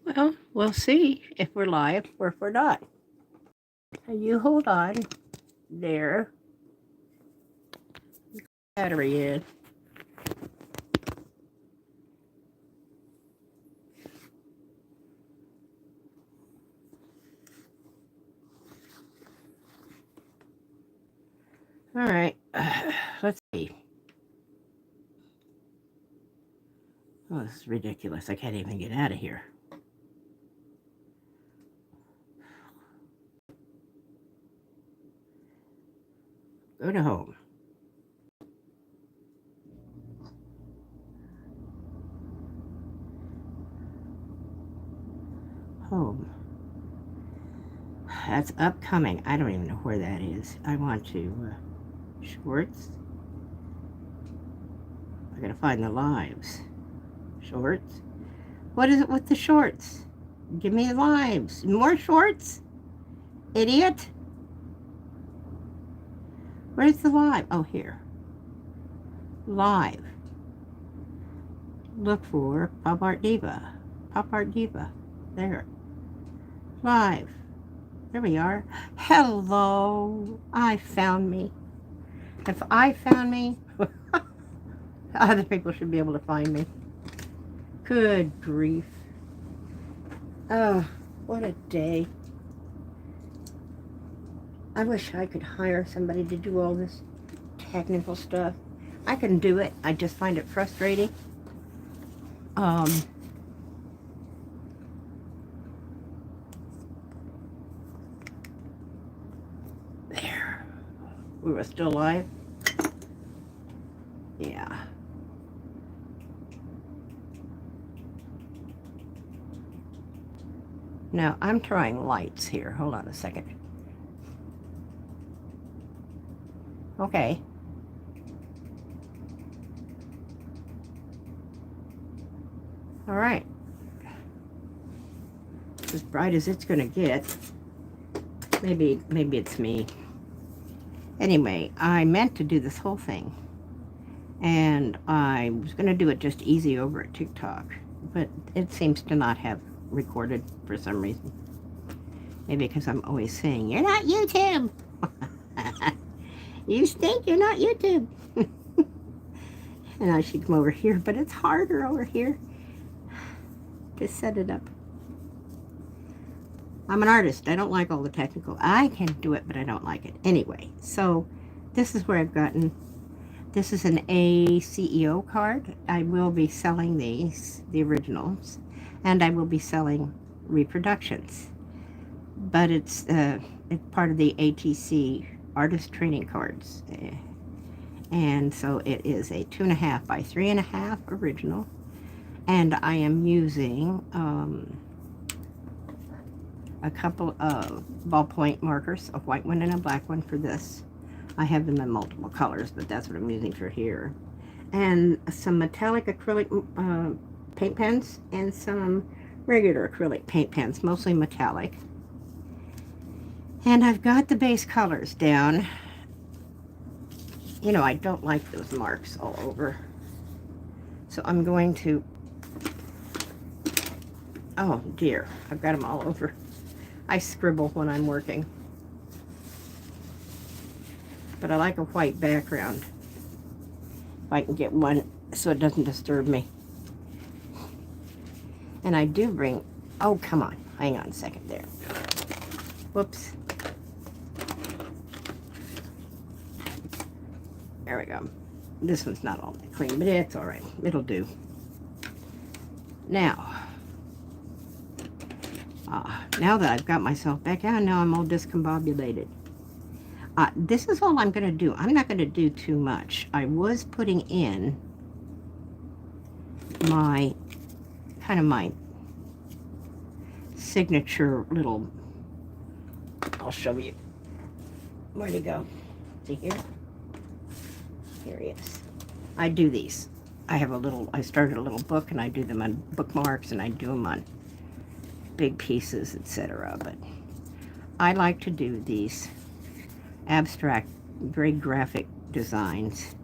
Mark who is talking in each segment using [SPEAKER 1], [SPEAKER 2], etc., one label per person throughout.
[SPEAKER 1] Well, we'll see if we're live or if we're not. You hold on there. Battery in. All right. Let's see. Oh, this is ridiculous. I can't even get out of here. Go to home. Home. That's upcoming. I don't even know where that is. I want to shorts. I gotta find the lives. Shorts. What is it with the shorts? Give me lives. More shorts? Idiot. Where's the live? Oh, here. Live. Look for Pop Art Diva. Pop Art Diva. There. Live. There we are. Hello. I found me. If I found me, other people should be able to find me. Good grief. Oh, what a day. I wish I could hire somebody to do all this technical stuff. I can do it. I just find it frustrating. There. We were still live? Yeah. Now, I'm trying lights here. Hold on a second. Okay. All right. As bright as it's going to get. Maybe it's me. Anyway, I meant to do this whole thing. And I was going to do it just easy over at TikTok. But it seems to not have recorded for some reason. Maybe because I'm always saying, you're not YouTube. You stink, you're not YouTube. And I should come over here, but it's harder over here to set it up. I'm an artist. I don't like all the technical. I can do it, but I don't like it. Anyway, so this is where I've gotten. This is an ACEO card. I will be selling these, the originals, and I will be selling reproductions. But it's part of the ATC artist training cards. And so it is a 2.5 by 3.5 original. And I am using a couple of ballpoint markers, a white one and a black one for this. I have them in multiple colors, but that's what I'm using for here. And some metallic acrylic paint pens and some regular acrylic paint pens, mostly metallic. And I've got the base colors down. You know, I don't like those marks all over. So I'm going to, oh dear, I've got them all over. I scribble when I'm working. But I like a white background. If I can get one so it doesn't disturb me. And I do bring, oh come on, hang on a second there. Whoops. There we go. This one's not all that clean, but it's all right. It'll do. Now that I've got myself back out, now I'm all discombobulated. This is all I'm going to do. I'm not going to do too much. I was putting in my, kind of my signature little, I'll show you. Where'd he go? See here? Here he is. I do these. I started a little book and I do them on bookmarks and I do them on big pieces, etc. But I like to do these abstract, very graphic designs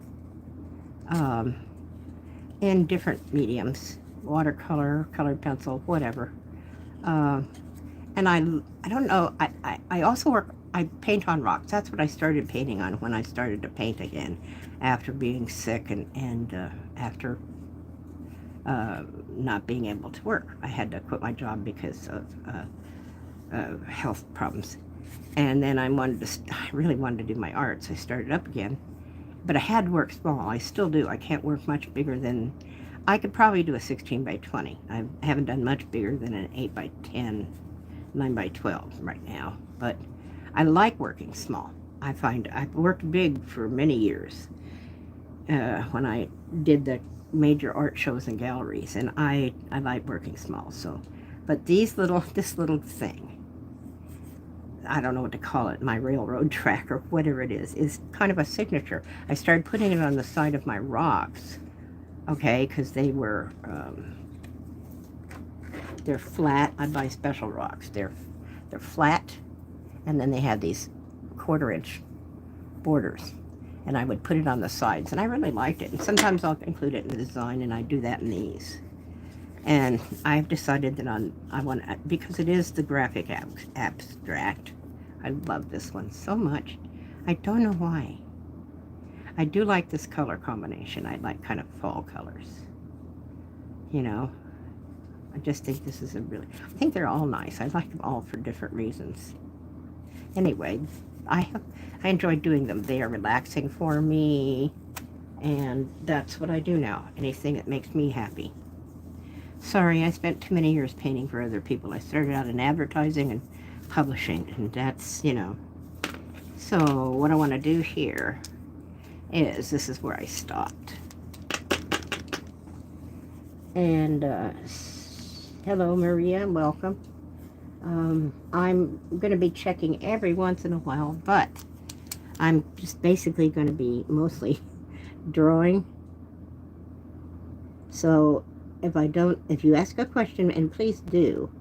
[SPEAKER 1] in different mediums, watercolor, colored pencil, whatever. Uh, and I don't know, I also I paint on rocks. That's what I started painting on when I started to paint again after being sick and after uh, not being able to work. I had to quit my job because of health problems. And then I really wanted to do my art, so I started up again. But I had to work small. I still do. I can't work much bigger than, I could probably do a 16 by 20. I haven't done much bigger than an 8 by 10, 9 by 12 right now. But I like working small. I find I've worked big for many years when I did the major art shows and galleries, and I like working small. So, but this little thing, I don't know what to call it, my railroad track or whatever it is kind of a signature. I started putting it on the side of my rocks, okay, because they're flat. I buy special rocks. They're flat, and then they have these 1/4 inch borders, and I would put it on the sides, and I really liked it. And sometimes I'll include it in the design, and I do that in these. And I've decided that I want to, because it is the graphic abstract. I love this one so much. I don't know why. I do like this color combination. I like kind of fall colors. You know, I just think this is I think they're all nice. I like them all for different reasons. Anyway, I enjoy doing them. They are relaxing for me, and that's what I do now. Anything that makes me happy. Sorry, I spent too many years painting for other people. I started out in advertising and publishing, and that's, So what I want to do here is, this is where I stopped. And hello, Maria, welcome. I'm going to be checking every once in a while, but I'm just basically going to be mostly drawing. So if you ask a question, and please do,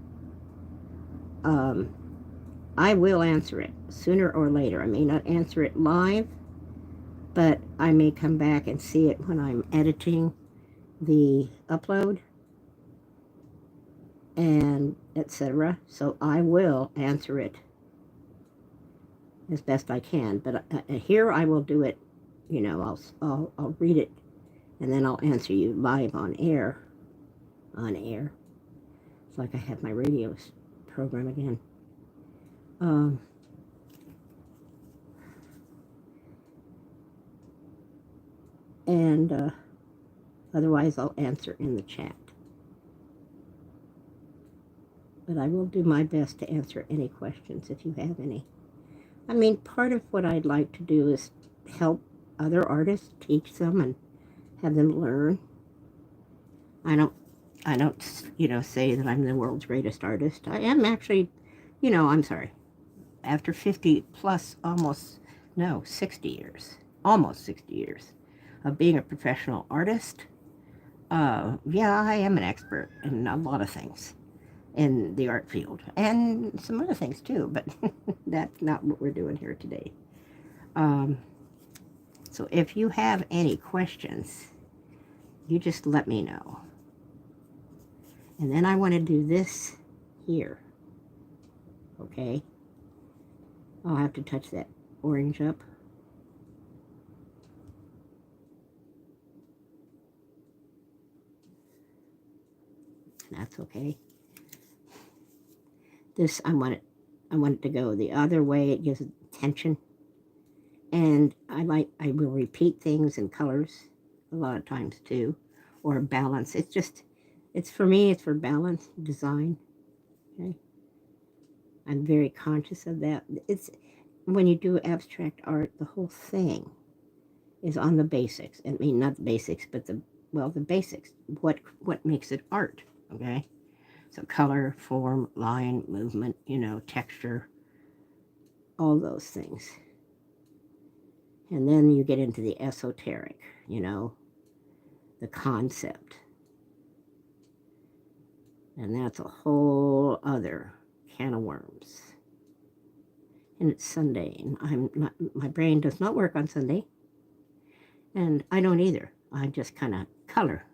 [SPEAKER 1] I will answer it sooner or later. I may not answer it live, but I may come back and see it when I'm editing the upload and etc. So I will answer it as best I can. But here I will do it. I'll read it, and then I'll answer you live on air. It's like I have my radio program again. And otherwise I'll answer in the chat. But I will do my best to answer any questions if you have any. I mean, part of what I'd like to do is help other artists, teach them and have them learn. I don't, say that I'm the world's greatest artist. I am actually, I'm sorry. After 50 plus, 60 years, almost 60 years of being a professional artist, yeah, I am an expert in a lot of things in the art field, and some other things too, but that's not what we're doing here today. So if you have any questions, you just let me know. And then I want to do this here. Okay? I'll have to touch that orange up. That's okay. This, I want it to go the other way. It gives it tension. And I will repeat things in colors a lot of times too, or balance. For me, it's for balance, design. Okay. I'm very conscious of that. When you do abstract art, the whole thing is on the basics. I mean, not the basics, but the basics. What makes it art? Okay. So color, form, line, movement, texture, all those things. And then you get into the esoteric, the concept. And that's a whole other can of worms. And it's Sunday, and my brain does not work on Sunday. And I don't either. I just kind of color.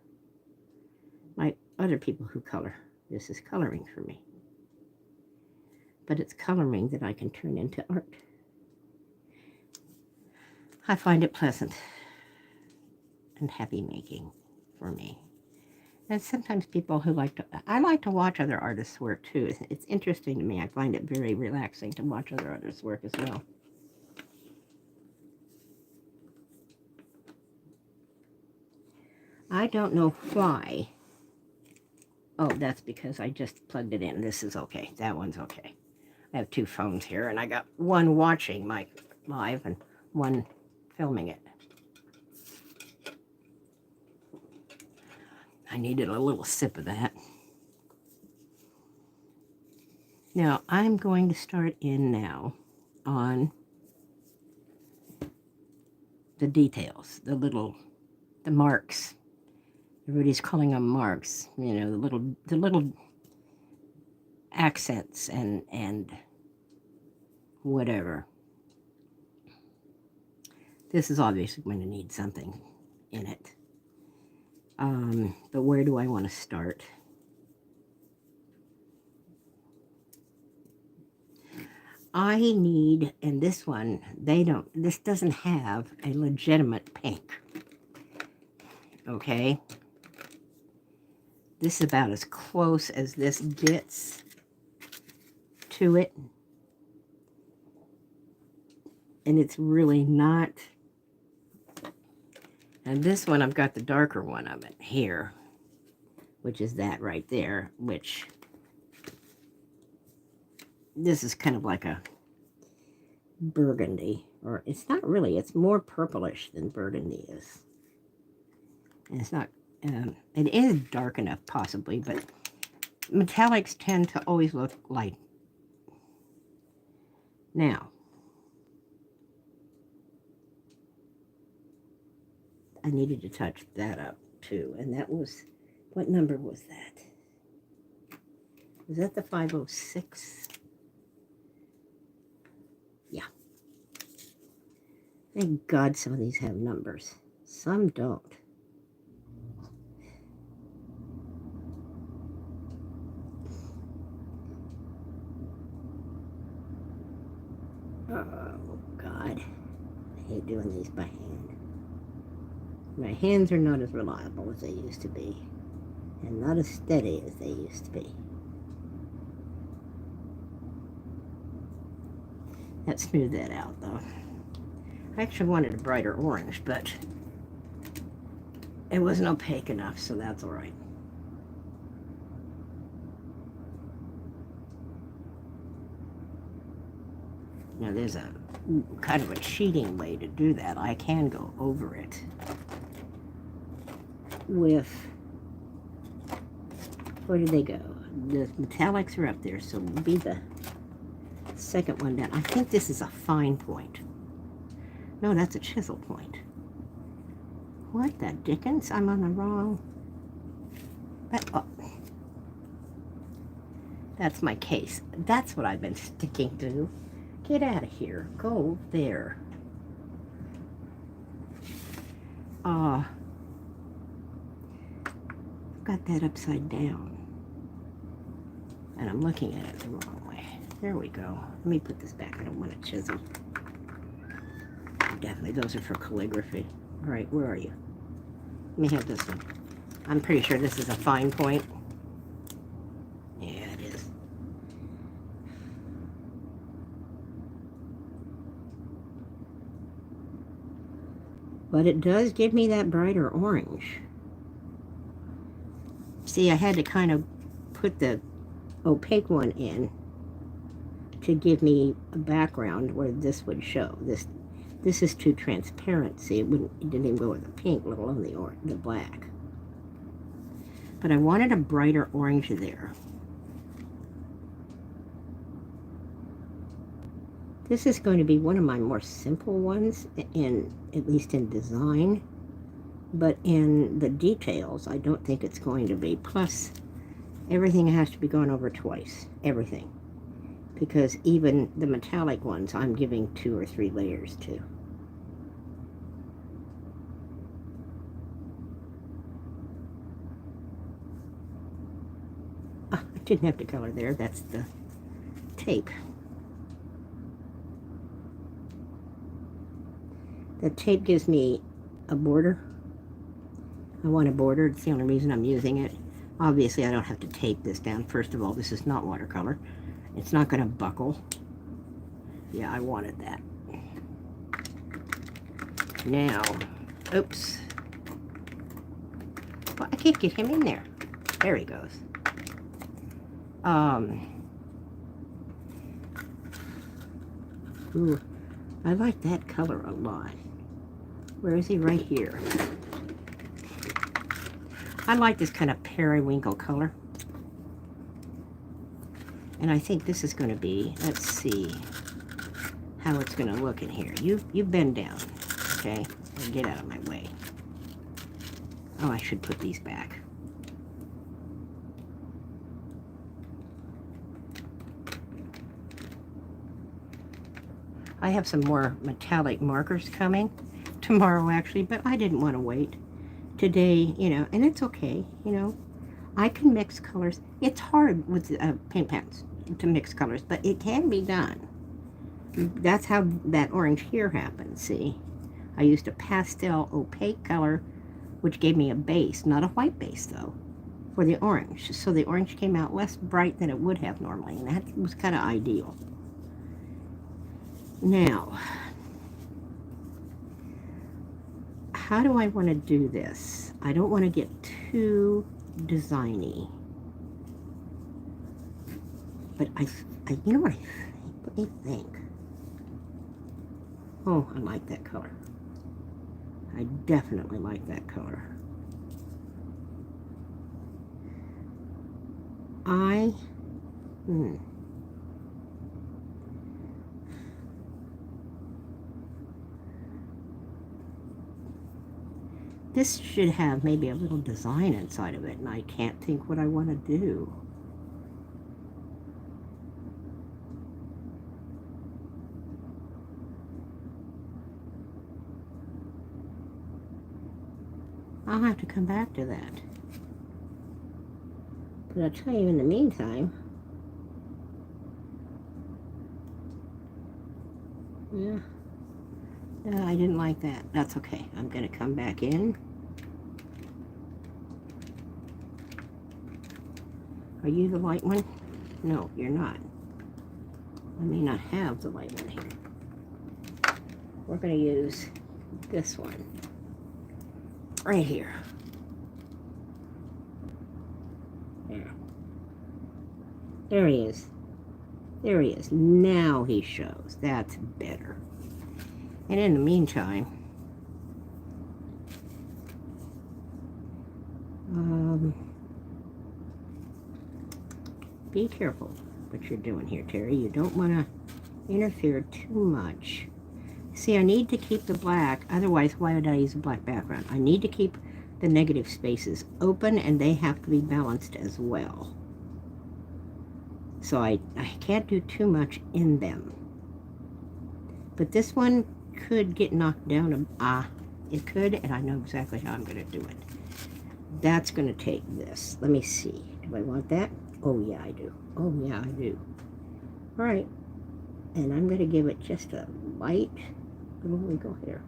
[SPEAKER 1] Like other people who color. This is coloring for me. but it's coloring that I can turn into art. I find it pleasant and happy making for me. And sometimes people who I like to watch other artists' work too. It's interesting to me. I find it very relaxing to watch other artists' work as well. I don't know why. Oh, that's because I just plugged it in. This is okay. That one's okay. I have two phones here, and I got one watching my live and one filming it. I needed a little sip of that. Now, I'm going to start in now on the details, the marks. Everybody's calling them marks, you know, the little accents and whatever. This is obviously going to need something in it. But where do I want to start? I need, and this one, this doesn't have a legitimate pink. Okay? This is about as close as this gets to it. And it's really not. And this one, I've got the darker one of it here, which is that right there, which this is kind of like a burgundy, or it's not really, it's more purplish than burgundy is. And it's not, it is dark enough possibly, but metallics tend to always look light. Now, I needed to touch that up too, and that was, what number was that? Was that the 506? Yeah. Thank God some of these have numbers. Some don't. Oh, God. I hate doing these by hand. My hands are not as reliable as they used to be, and not as steady as they used to be. That smoothed that out, though. I actually wanted a brighter orange, but it wasn't opaque enough, so that's all right. Now, there's a kind of a cheating way to do that. I can go over it with, where did they go? The metallics are up there, so it'll be the second one down. I think this is a fine point. No, that's a chisel point. What the dickens? I'm on the wrong. Oh, that's my case. That's what I've been sticking to. Get out of here. Go there. I've got that upside down. And I'm looking at it the wrong way. There we go. Let me put this back. I don't want to chisel. Definitely, those are for calligraphy. All right, where are you? Let me have this one. I'm pretty sure this is a fine point. Yeah, it is. But it does give me that brighter orange. See, I had to kind of put the opaque one in to give me a background where this would show. This is too transparent. See, it didn't even go with the pink, let alone the black. But I wanted a brighter orange there. This is going to be one of my more simple ones, at least in design. But in the details, I don't think it's going to be. Plus, everything has to be gone over twice. Everything. Because even the metallic ones, I'm giving 2 or 3 layers to. Oh, I didn't have to color there. That's the tape. The tape gives me a border. I want a border. It's the only reason I'm using it. Obviously, I don't have to tape this down. First of all, this is not watercolor. It's not going to buckle. Yeah, I wanted that. Now, oops. Well, I can't get him in there. There he goes. Ooh, I like that color a lot. Where is he? Right here. I like this kind of periwinkle color. And I think this is going to be, let's see how it's going to look in here. You bend down, okay? And get out of my way. Oh, I should put these back. I have some more metallic markers coming tomorrow, actually, but I didn't want to wait. Today, you know, and it's okay, you know. I can mix colors. It's hard with paint pens to mix colors, but it can be done. That's how that orange here happened, see? I used a pastel opaque color, which gave me a base, not a white base, though, for the orange. So the orange came out less bright than it would have normally, and that was kind of ideal. Now, how do I want to do this? I don't want to get too designy. But I you know what I think? What do you think? Oh, I like that color. I definitely like that color. This should have maybe a little design inside of it, and I can't think what I want to do. I'll have to come back to that. But I'll tell you in the meantime, yeah, I didn't like that. That's okay. I'm going to come back in. Are you the light one? No, you're not. I may not have the light one here. We're going to use this one right here. There. There he is. There he is. Now he shows. That's better. And in the meantime, be careful what you're doing here, Terry. You don't want to interfere too much. See, I need to keep the black, otherwise why would I use a black background? I need to keep the negative spaces open, and they have to be balanced as well. So I can't do too much in them. But this one could get knocked down. It could, and I know exactly how I'm going to do it. That's going to take this. Let me see. Do I want that? Oh, yeah, I do. Oh, yeah, I do. All right. And I'm going to give it just a light little wiggle here.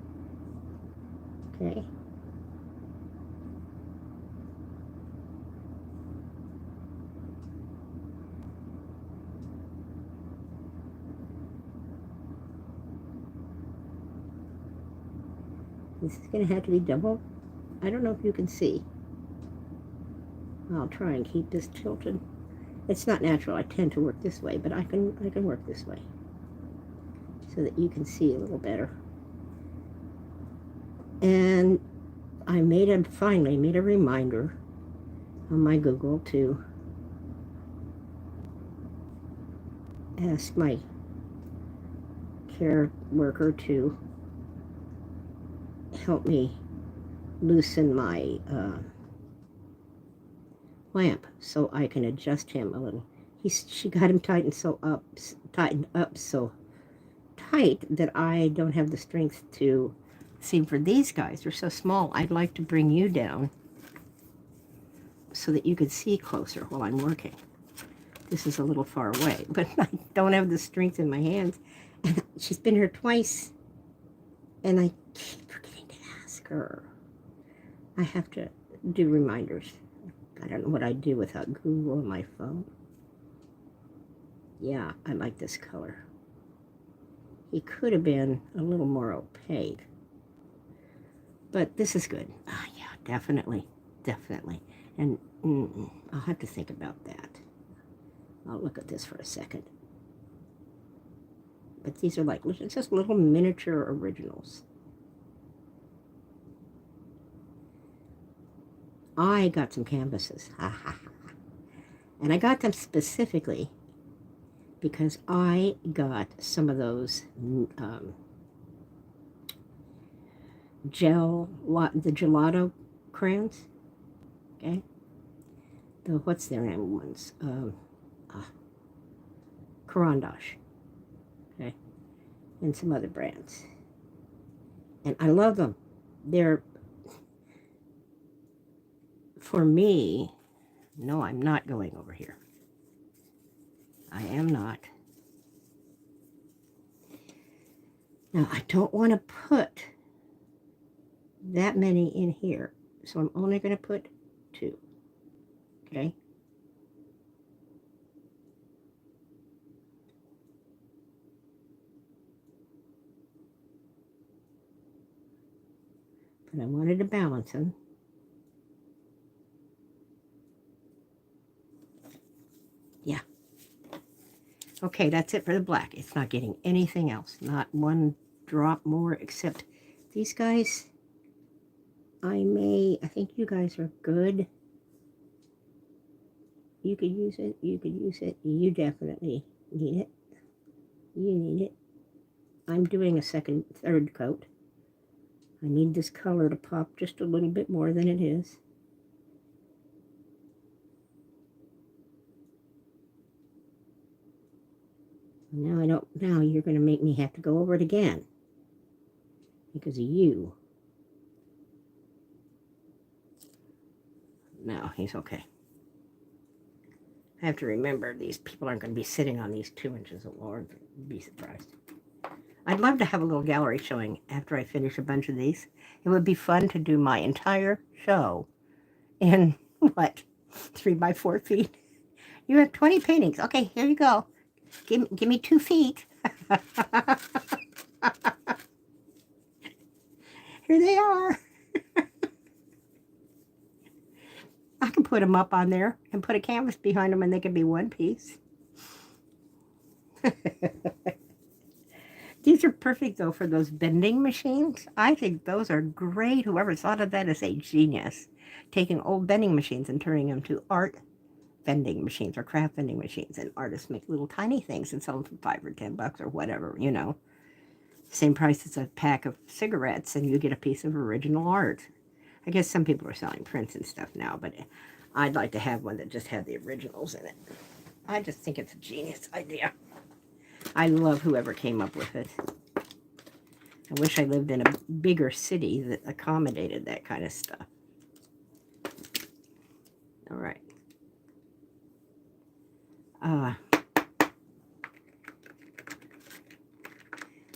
[SPEAKER 1] Okay. This is going to have to be double. I don't know if you can see. I'll try and keep this tilted. It's not natural. I tend to work this way, but I can work this way so that you can see a little better. And I finally made a reminder on my Google to ask my care worker to help me loosen my lamp so I can adjust him a little. She got him tightened up so tight that I don't have the strength to see. For these guys, they're so small. I'd like to bring you down so that you could see closer while I'm working. This is a little far away, but I don't have the strength in my hands. And she's been here twice, and I keep forgetting to ask her. I have to do reminders. I don't know what I'd do without Google on my phone. Yeah, I like this color. He could have been a little more opaque, but this is good. Ah, yeah, definitely, definitely. And I'll have to think about that. I'll look at this for a second. But these are like, it's just little miniature originals. I got some canvases. And I got them specifically because I got some of those the gelato crayons. Okay. The, what's their name ones? Carandash. Okay. And some other brands. And I love them. They're, for me, no, I'm not going over here. I am not. Now, I don't want to put that many in here, so I'm only going to put 2. Okay? But I wanted to balance them. Yeah. Okay, that's it for the black. It's not getting anything else. Not one drop more, except these guys. I think you guys are good. You could use it. You could use it. You definitely need it. You need it. I'm doing a third coat. I need this color to pop just a little bit more than it is. Now you're going to make me have to go over it again because of you. No, he's okay. I have to remember these people aren't going to be sitting on these 2 inches of Lord. Be surprised. I'd love to have a little gallery showing after I finish a bunch of these. It would be fun to do my entire show in, what, 3 by 4 feet? You have 20 paintings. Okay, here you go. Give me 2 feet. Here they are. I can put them up on there and put a canvas behind them and they can be one piece. These are perfect, though, for those bending machines. I think those are great. Whoever thought of that is a genius. Taking old bending machines and turning them to art vending machines or craft vending machines. And artists make little tiny things and sell them for $5 or $10 or whatever, you know. Same price as a pack of cigarettes and you get a piece of original art. I guess some people are selling prints and stuff now, but I'd like to have one that just had the originals in it. I just think it's a genius idea. I love whoever came up with it. I wish I lived in a bigger city that accommodated that kind of stuff. All right.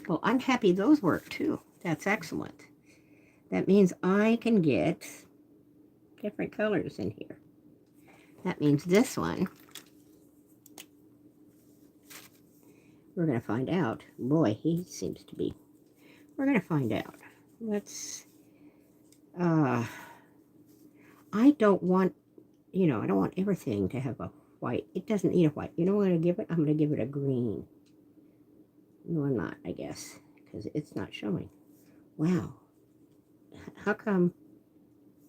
[SPEAKER 1] Well, I'm happy those work too. That's excellent. That means I can get different colors in here. That means this one, we're going to find out. Boy, he seems to be. We're going to find out. Let's, I don't want, I don't want everything to have a white. It doesn't need a white. You know what I'm going to give it? I'm going to give it a green. No, I'm not, I guess, because it's not showing. Wow. How come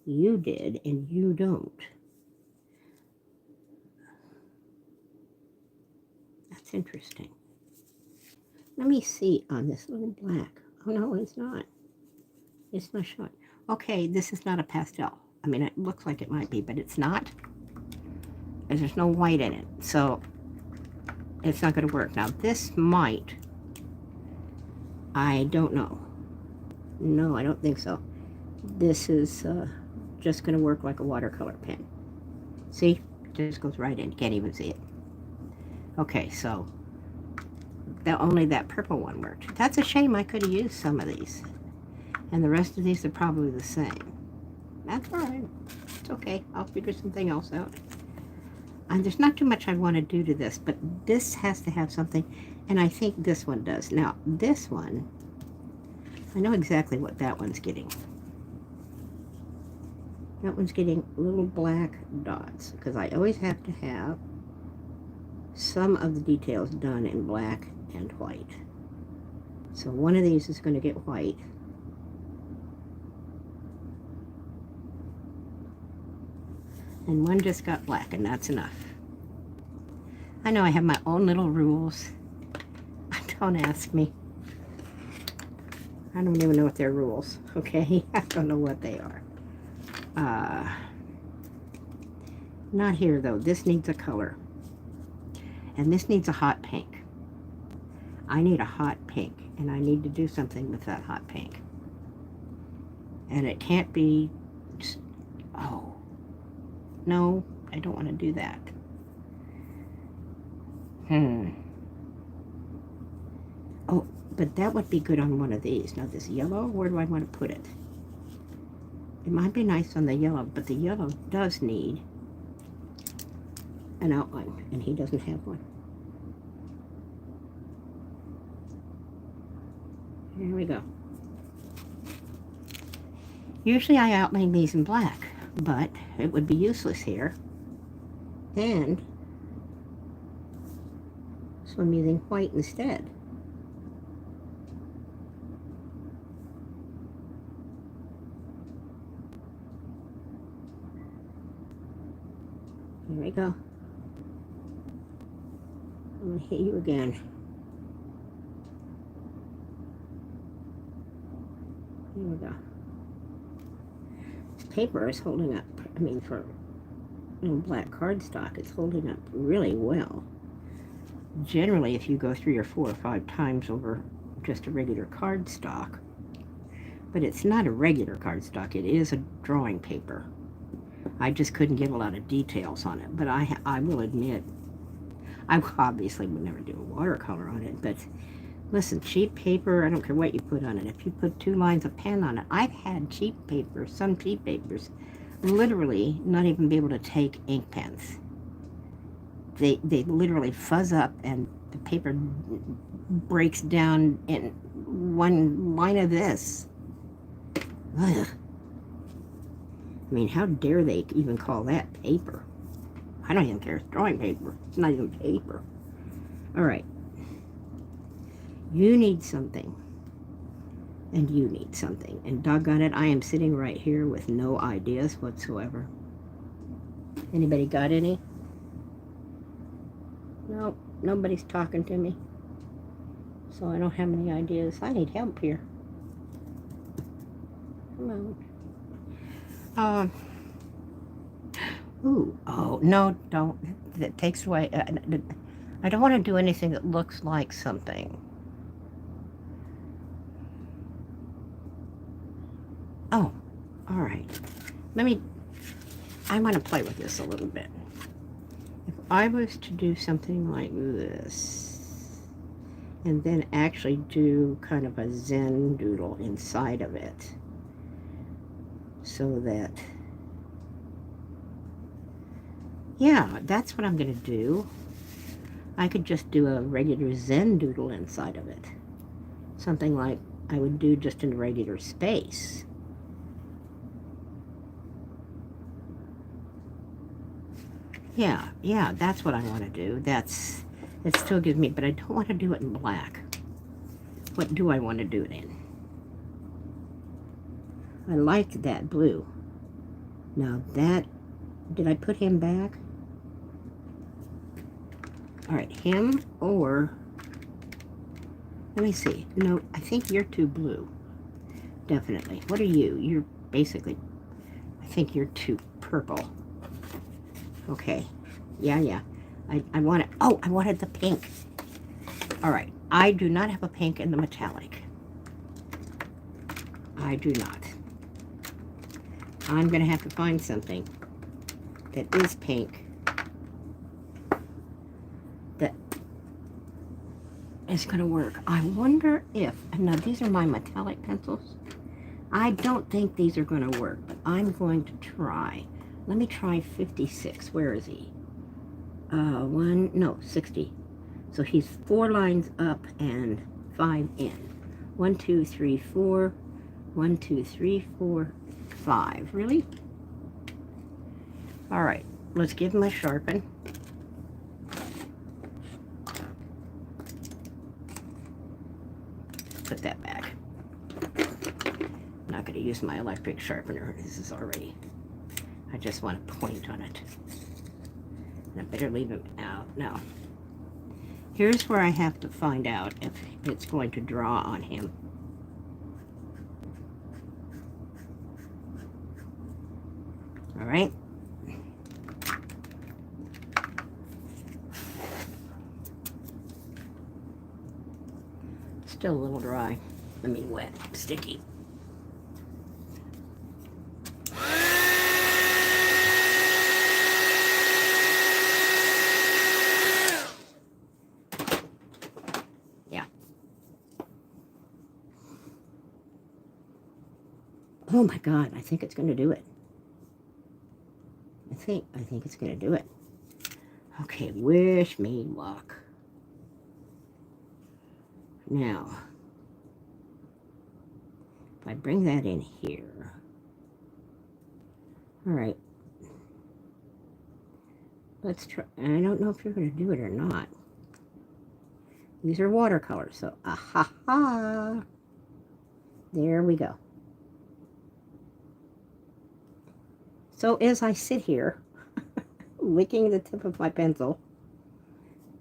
[SPEAKER 1] you did and you don't? That's interesting. Let me see on this little black. Oh, no, it's not. It's not showing. Okay, this is not a pastel. I mean, it looks like it might be, but it's not. There's no white in it, so it's not going to work. Now, this might. I don't know. No, I don't think so. This is just going to work like a watercolor pen. See? It just goes right in. Can't even see it. Okay, so only that purple one worked. That's a shame. I could have used some of these. And the rest of these are probably the same. That's all right. It's okay. I'll figure something else out. And there's not too much I want to do to this, but this has to have something, and I think this one does. Now, this one, I know exactly what that one's getting. That one's getting little black dots, because I always have to have some of the details done in black and white. So one of these is going to get white. And one just got black, and that's enough. I know I have my own little rules. Don't ask me. I don't even know what they're rules, okay? I don't know what they are. Not here, though. This needs a color. And this needs a hot pink. I need a hot pink, and I need to do something with that hot pink. And it can't be... Oh. No, I don't want to do that. Oh, but that would be good on one of these. Now this yellow, where do I want to put it? It might be nice on the yellow, but the yellow does need an outline, and he doesn't have one. Here we go. Usually I outline these in black, but it would be useless here. And so I'm using white instead. Here we go. I'm going to hit you again. Here we go. This paper is holding up, I mean, for black cardstock, it's holding up really well. Generally, if you go 3 or 4 or 5 times over just a regular cardstock, but it's not a regular cardstock, it is a drawing paper. I just couldn't give a lot of details on it, but I will admit, I obviously would never do a watercolor on it, but listen, cheap paper, I don't care what you put on it. If you put 2 lines of pen on it, I've had cheap paper, some cheap papers, literally not even be able to take ink pens. They literally fuzz up and the paper breaks down in one line of this. Ugh. I mean, how dare they even call that paper? I don't even care. It's drawing paper. It's not even paper. All right. You need something. And you need something. And doggone it, I am sitting right here with no ideas whatsoever. Anybody got any? No, nobody's talking to me. So I don't have any ideas. I need help here. Come on. Ooh, oh, no, don't. That takes away. I don't want to do anything that looks like something. Oh, all right. I want to play with this a little bit. If I was to do something like this, and then actually do kind of a Zen doodle inside of it, so that, yeah, that's what I'm going to do. I could just do a regular Zen doodle inside of it. Something like I would do just in a regular space. Yeah, that's what I want to do. It still gives me, but I don't want to do it in black. What do I want to do it in? I like that blue. Now that, did I put him back? All right, him or, let me see. No, I think you're too blue. Definitely. What are you? You're basically, I think you're too purple. Okay. Yeah. I want it. Oh, I wanted the pink. All right. I do not have a pink in the metallic. I do not. I'm going to have to find something that is pink. That is going to work. I wonder if, now these are my metallic pencils. I don't think these are going to work, but I'm going to try. Let me try 56. Where is he? 60. So he's 4 lines up and 5 in. 1, 2, 3, 4. 1, 2, 3, 4, 5. Really? All right. Let's give him a sharpen. Put that back. I'm not going to use my electric sharpener. This is already, I just want to point on it. And I better leave him out. Now, here's where I have to find out if it's going to draw on him. All right. Still a little dry. I mean wet, sticky. Yeah. Oh my God, I think it's going to do it. I think it's going to do it. Okay, wish me luck. Now, if I bring that in here, all right, let's try. I don't know if you're going to do it or not. These are watercolors, so ha! There we go. So as I sit here, licking the tip of my pencil,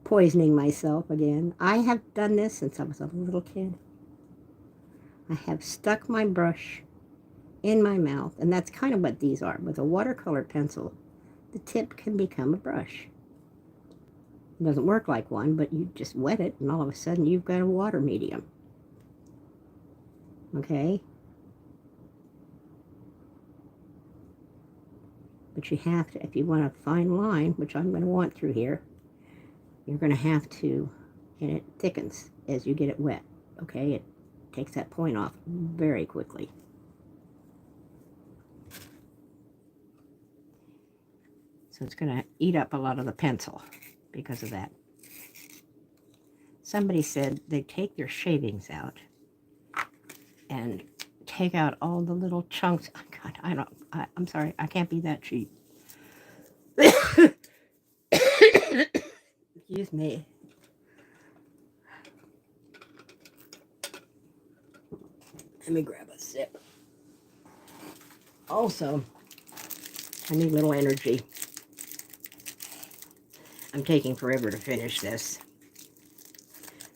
[SPEAKER 1] poisoning myself again. I have done this since I was a little kid. I have stuck my brush in my mouth, and that's kind of what these are. With a watercolor pencil, the tip can become a brush. It doesn't work like one, but you just wet it, and all of a sudden you've got a water medium. Okay? But you have to, if you want a fine line, which I'm going to want through here, you're going to have to, and it thickens as you get it wet. Okay? It takes that point off very quickly. So it's going to eat up a lot of the pencil because of that. Somebody said they take their shavings out and take out all the little chunks. Oh God, I'm sorry, I can't be that cheap. Excuse me. Let me grab a sip. Also, I need a little energy. I'm taking forever to finish this.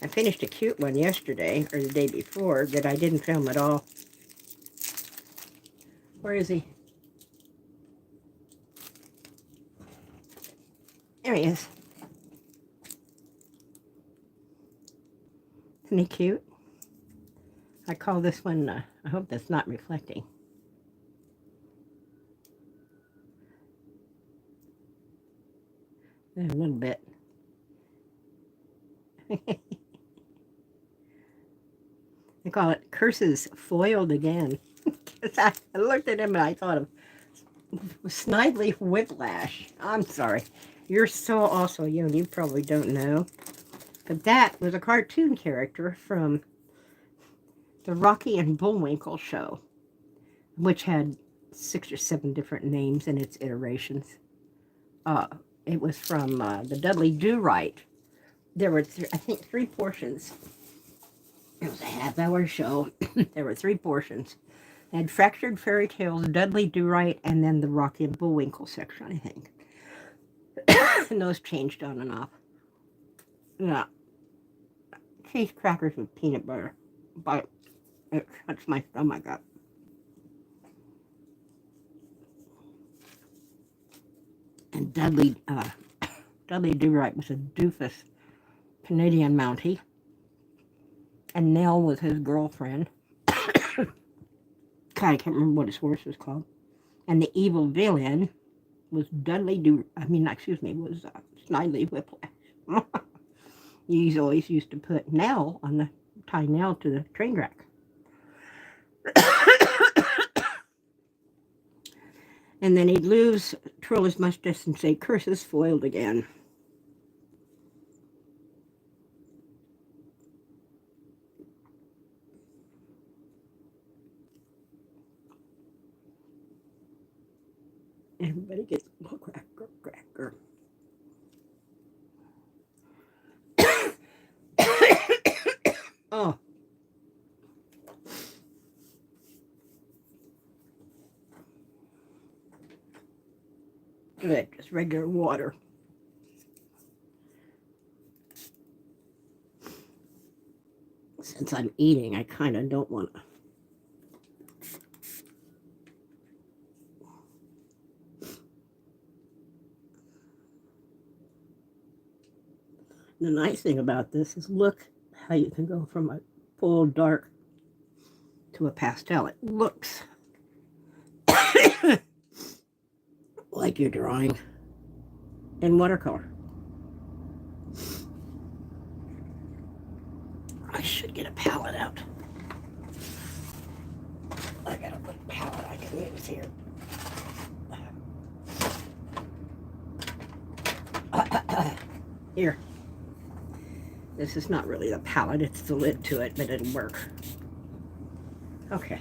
[SPEAKER 1] I finished a cute one yesterday, or the day before, that I didn't film at all. Where is he? There he is. Isn't he cute? I call this one, I hope that's not reflecting. A little bit. I call it curses foiled again. I looked at him and I thought of Snidely Whiplash. I'm sorry. You're so also young, you probably don't know. But that was a cartoon character from the Rocky and Bullwinkle show, which had 6 or 7 different names in its iterations. It was from the Dudley Do-Right. There were, I think, 3 portions. It was a half-hour show. There were 3 portions. They had Fractured Fairy Tales, Dudley Do-Right, and then the Rocky and Bullwinkle section, I think. And those changed on and off. Yeah. Cheese crackers with peanut butter. But it shuts my stomach up. And Dudley Do-Right was a doofus Canadian Mountie. And Nell was his girlfriend. God, I can't remember what his horse was called. And the evil villain was Snidely Whiplash. You always used to put nail on the tie nail to the train track. And then he'd lose, twirl his mustache and say, curses foiled again. Everybody gets a little cracker, cracker. Oh. Good, just regular water. Since I'm eating, I kind of don't want to. The nice thing about this is look how you can go from a full dark to a pastel. It looks like you're drawing in watercolor. I should get a palette out. I gotta put a palette I can use here. Here. This is not really the palette, it's the lid to it, but it'll work. Okay.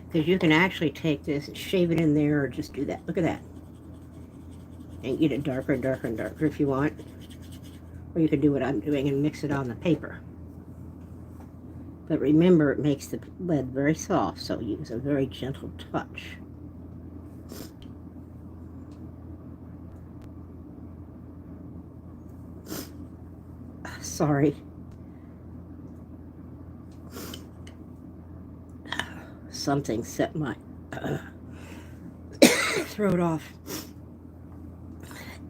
[SPEAKER 1] Because you can actually take this and shave it in there or just do that. Look at that. And get it darker and darker and darker if you want. Or you can do what I'm doing and mix it on the paper. But remember, it makes the lead very soft, so use a very gentle touch. Sorry. Something set my throat off.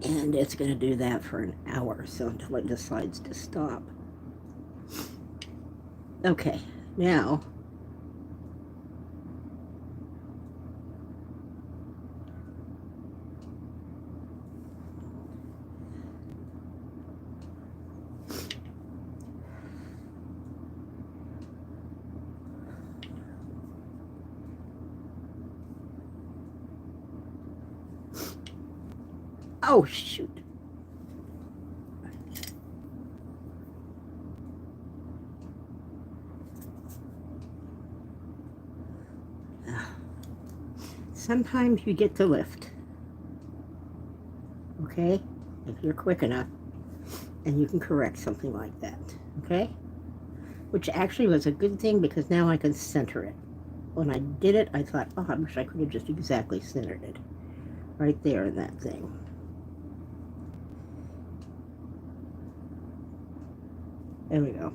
[SPEAKER 1] And it's going to do that for an hour or so until it decides to stop. Okay, now oh, shoot. Sometimes you get the lift. Okay? If you're quick enough, and you can correct something like that. Okay? Which actually was a good thing because now I can center it. When I did it, I thought, oh, I wish I could have just exactly centered it. Right there in that thing. There we go.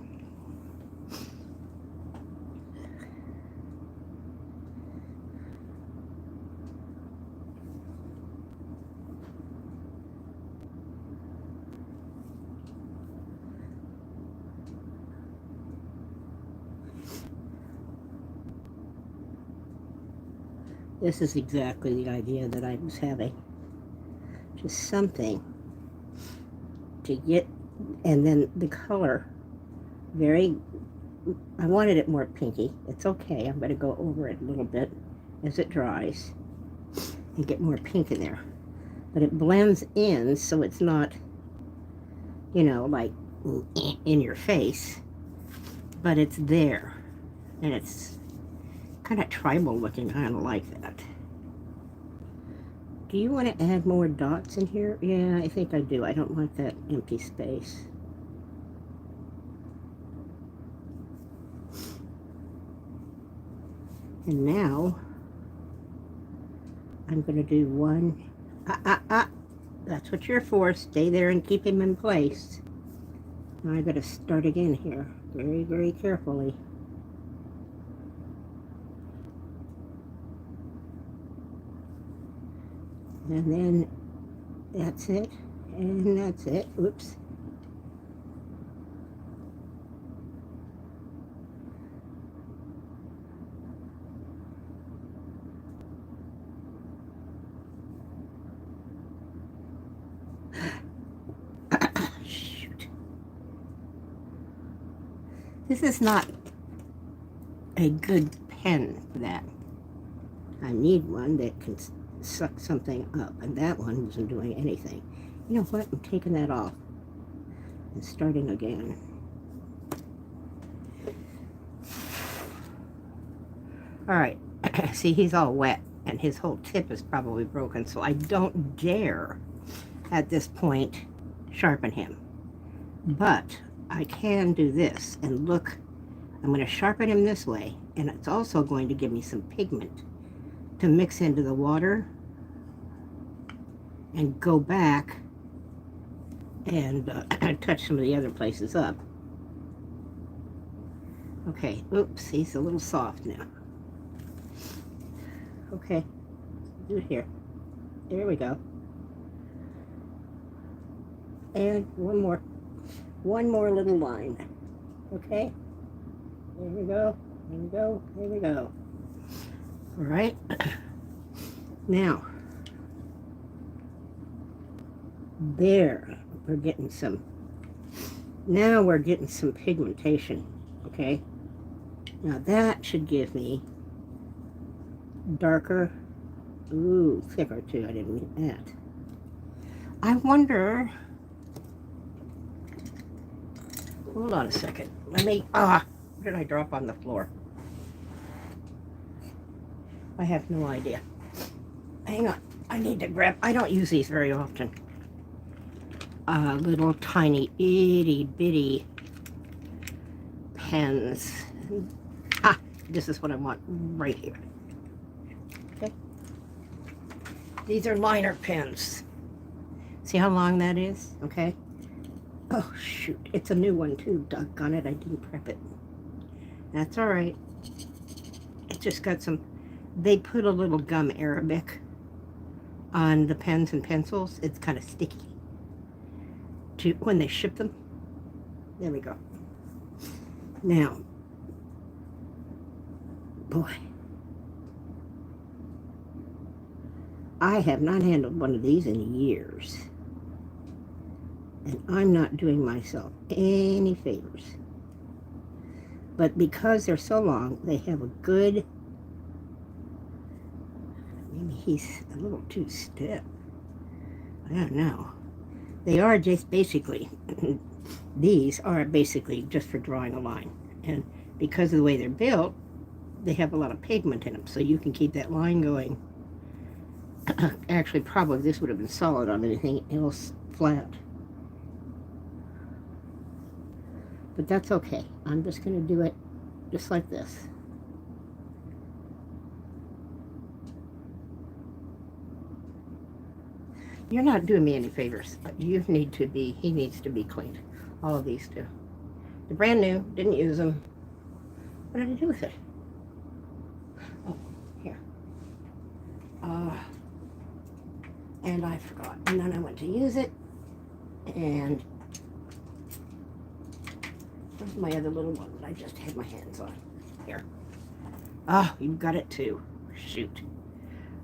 [SPEAKER 1] This is exactly the idea that I was having. Just something to get, and then the color, very, I wanted it more pinky. It's okay, I'm going to go over it a little bit as it dries and get more pink in there. But it blends in so it's not, you know, like in your face, but it's there. And it's kind of tribal looking, kind of like that. Do you want to add more dots in here? Yeah, I think I do. I don't like that empty space. And now I'm going to do one. That's what you're for. Stay there and keep him in place. Now I got to start again here, very, very carefully. And then that's it, and that's it. Oops. This is not a good pen for that. I need one that can suck something up, and that one isn't doing anything. You know what? I'm taking that off and starting again. All right. See, he's all wet, and his whole tip is probably broken, so I don't dare, at this point, sharpen him. But I can do this, and look, I'm going to sharpen him this way, and it's also going to give me some pigment to mix into the water and go back and touch some of the other places up. Okay, oops, he's a little soft now. Okay, do it here. There we go. And one more little line. Okay, there we go, there we go, there we go. All right, now, there, we're getting some pigmentation, okay? Now that should give me darker, ooh, thicker too, I didn't mean that. I wonder, hold on a second, let me, what did I drop on the floor? I have no idea. Hang on, I need to grab, I don't use these very often. Little tiny itty bitty pens. This is what I want right here. Okay. These are liner pens. See how long that is? Okay. Oh shoot, it's a new one too. Doggone it, I didn't prep it. That's all right. It just got some. They put a little gum arabic on the pens and pencils. It's kind of sticky when they ship them. There we go. Now, boy, I have not handled one of these in years, and I'm not doing myself any favors. But because they're so long, they have a good, maybe he's a little too stiff. I don't know. They are just basically, these are basically just for drawing a line. And because of the way they're built, they have a lot of pigment in them, so you can keep that line going. Actually, probably this would have been solid on anything else flat. But that's okay. I'm just going to do it just like this. You're not doing me any favors. He needs to be cleaned. All of these two. They're brand new, didn't use them. What did I do with it? Oh, here. And I forgot. And then I went to use it. And where's my other little one that I just had my hands on? Here. Oh, you got it too. Shoot.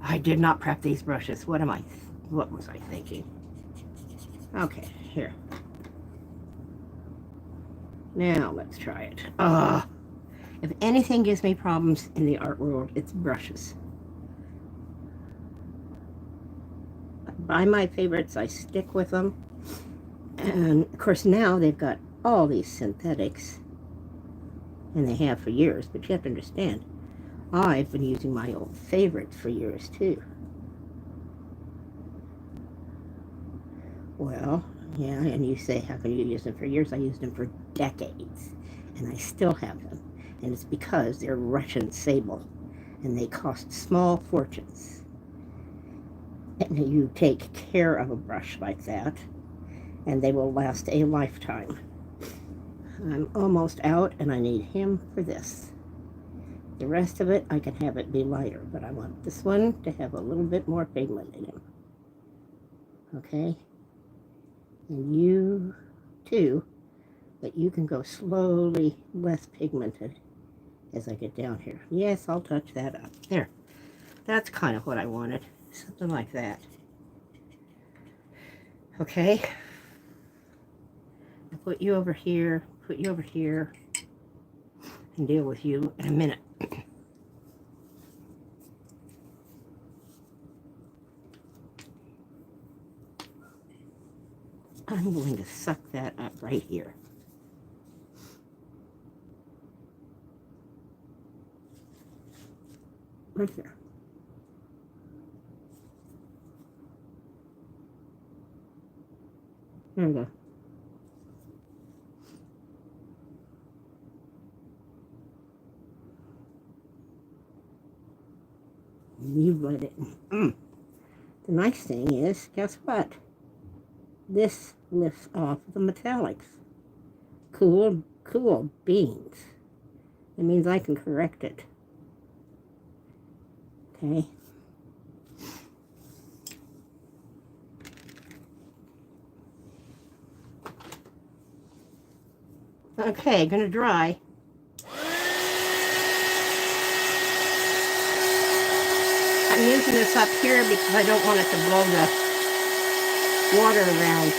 [SPEAKER 1] I did not prep these brushes. What was I thinking? Okay, here. Now let's try it. If anything gives me problems in the art world, it's brushes. I buy my favorites, I stick with them. And of course now they've got all these synthetics, and they have for years, but you have to understand, I've been using my old favorites for years too. Well, yeah, and you say, how can you use them for years? I used them for decades, and I still have them. And it's because they're Russian sable, and they cost small fortunes. And you take care of a brush like that, and they will last a lifetime. I'm almost out, and I need him for this. The rest of it, I can have it be lighter, but I want this one to have a little bit more pigment in him. Okay? And you too, but you can go slowly less pigmented as I get down here. Yes, I'll touch that up. There. That's kind of what I wanted. Something like that. Okay. I'll put you over here, put you over here. and deal with you in a minute. I'm going to suck that up right here. Right there. There we go. You let it. The nice thing is, guess what? This lifts off the metallics. Cool, cool beans. It means I can correct it. Okay. Okay, gonna dry. I'm using this up here because I don't want it to blow the water around.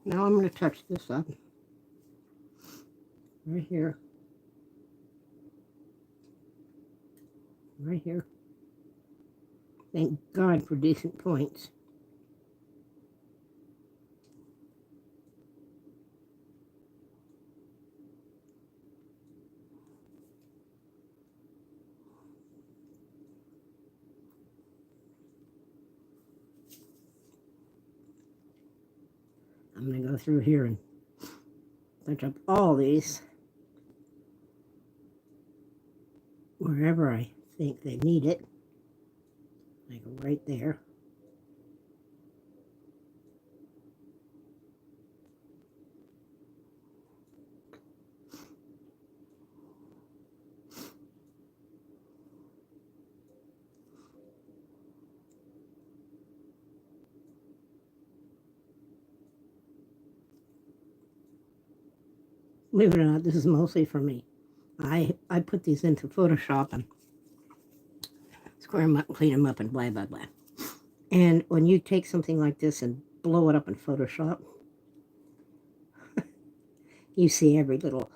[SPEAKER 1] Now I'm going to touch this up. Right here. Right here. Thank God for decent points. I'm going to go through here and touch up all these wherever I think they need it. I go right there. Believe it or not, this is mostly for me. I put these into Photoshop and square them up and clean them up and blah, blah, blah. And when you take something like this and blow it up in Photoshop, you see every little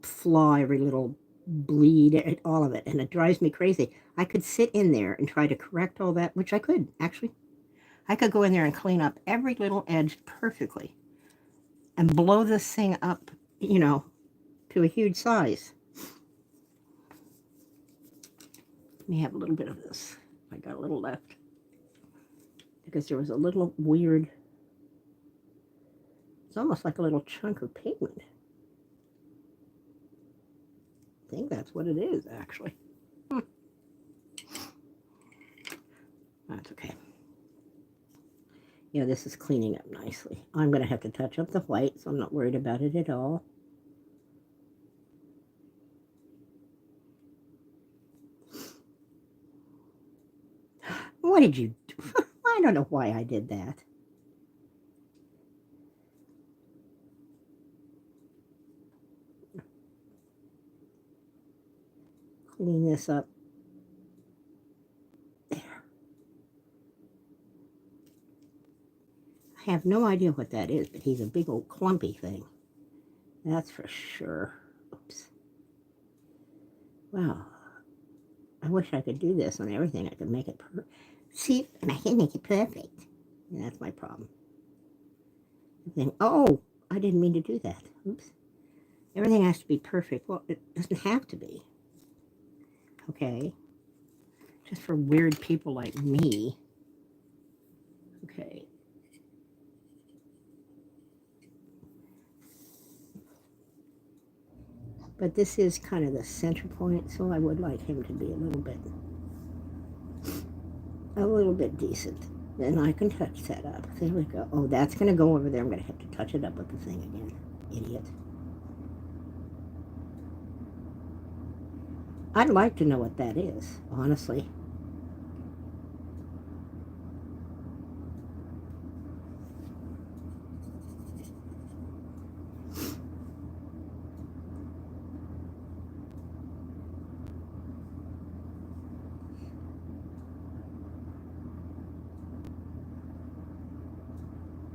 [SPEAKER 1] flaw, every little bleed, all of it. And it drives me crazy. I could sit in there and try to correct all that, which I could, actually. I could go in there and clean up every little edge perfectly and blow this thing up, you know, to a huge size. Let me have a little bit of this. I got a little left. Because there was a little weird, it's almost like a little chunk of pigment. I think that's what it is, actually. That's okay. Yeah, this is cleaning up nicely. I'm going to have to touch up the white, so I'm not worried about it at all. What did you do? I don't know why I did that. Clean this up. There. I have no idea what that is, but he's a big old clumpy thing. That's for sure. Oops. Wow. I wish I could do this on everything. I could make it perfect. See, and I can make it perfect. And that's my problem. Everything. Oh, I didn't mean to do that. Oops. Everything has to be perfect. Well, it doesn't have to be. Okay. Just for weird people like me. Okay. But this is kind of the center point, so I would like him to be a little bit decent. Then I can touch that up. There we go. Oh, that's going to go over there. I'm going to have to touch it up with the thing again. Idiot. I'd like to know what that is, honestly.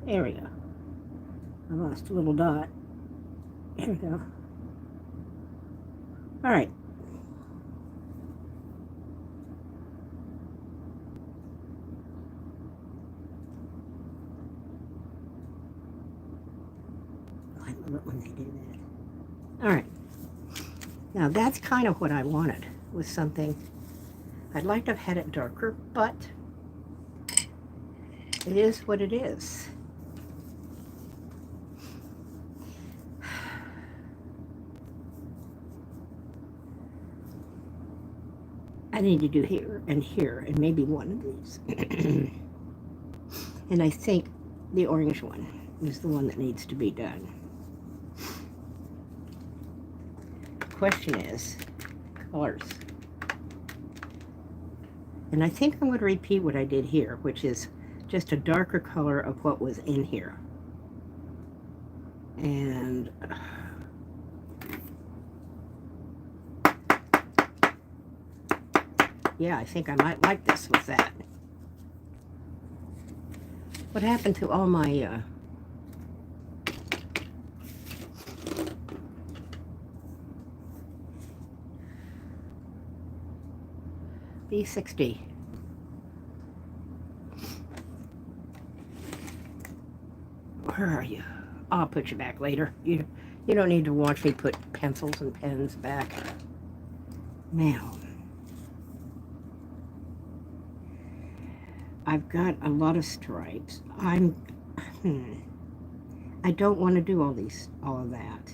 [SPEAKER 1] There we go. I lost a little dot. There we go. All right. I love it when they do that. All right. Now that's kind of what I wanted, was something. I'd like to have had it darker, but it is what it is. I need to do here and maybe one of these. And I think the orange one is the one that needs to be done. Question is colors. And I think I'm going to repeat what I did here, which is just a darker color of what was in here. And yeah, I think I might like this with that. What happened to all my B60? Where are you? I'll put you back later. You don't need to watch me put pencils and pens back. Now, I've got a lot of stripes. I don't want to do all of that.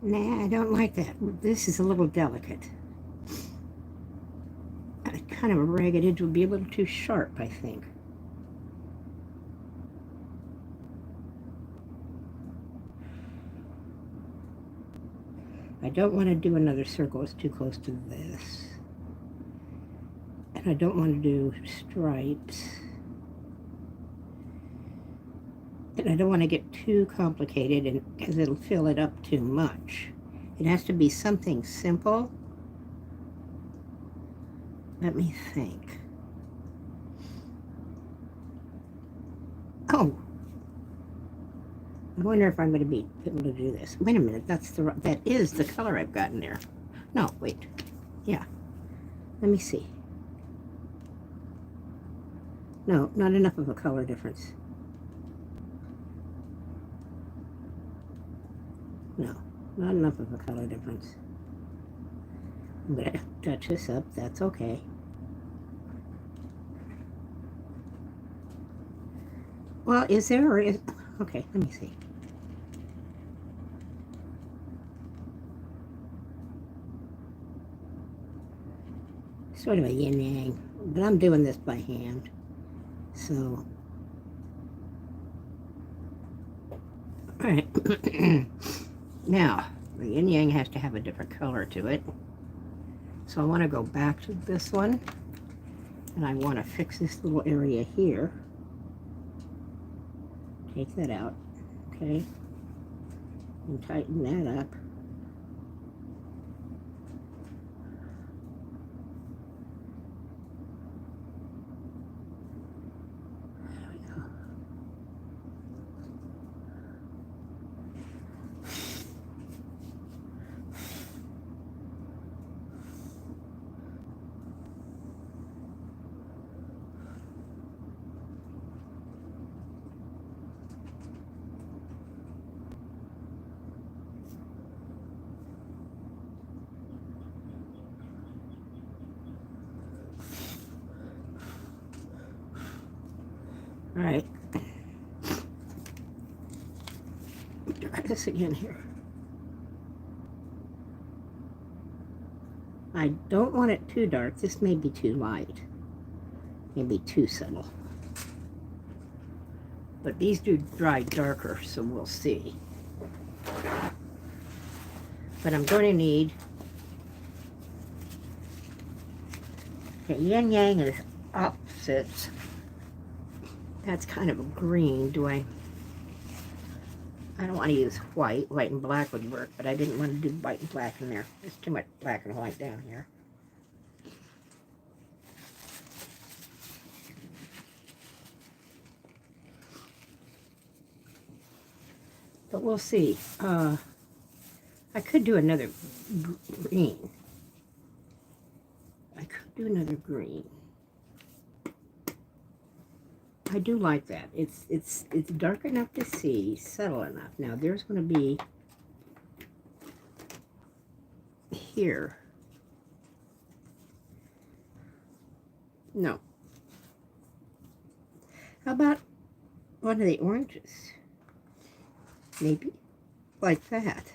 [SPEAKER 1] Nah, I don't like that. This is a little delicate. Kind of a ragged edge would be a little too sharp, I think. I don't want to do another circle. It's too close to this. And I don't want to do stripes. And I don't want to get too complicated because it'll fill it up too much. It has to be something simple. Let me think. Oh, I wonder if I'm going to be able to do this. Wait a minute, that is the color I've got in there. No, wait. Yeah. Let me see. No, not enough of a color difference. No, not enough of a color difference. I'm going to touch this up. That's okay. Well, is there or is... Okay, let me see. Sort of a yin-yang, but I'm doing this by hand. So... Alright. Now, the yin-yang has to have a different color to it. So I want to go back to this one. And I want to fix this little area here. Take that out, okay, and tighten that up. There we go. All right. Try this again here. I don't want it too dark. This may be too light. Maybe too subtle. But these do dry darker, so we'll see. But I'm going to need... Okay, yin-yang is opposites. That's kind of a green. I don't want to use white. White and black would work, but I didn't want to do white and black in there. There's too much black and white down here. But we'll see. I could do another green. I could do another green. I do like that. It's dark enough to see, subtle enough. Now there's going to be here. No. How about one of the oranges? Maybe like that.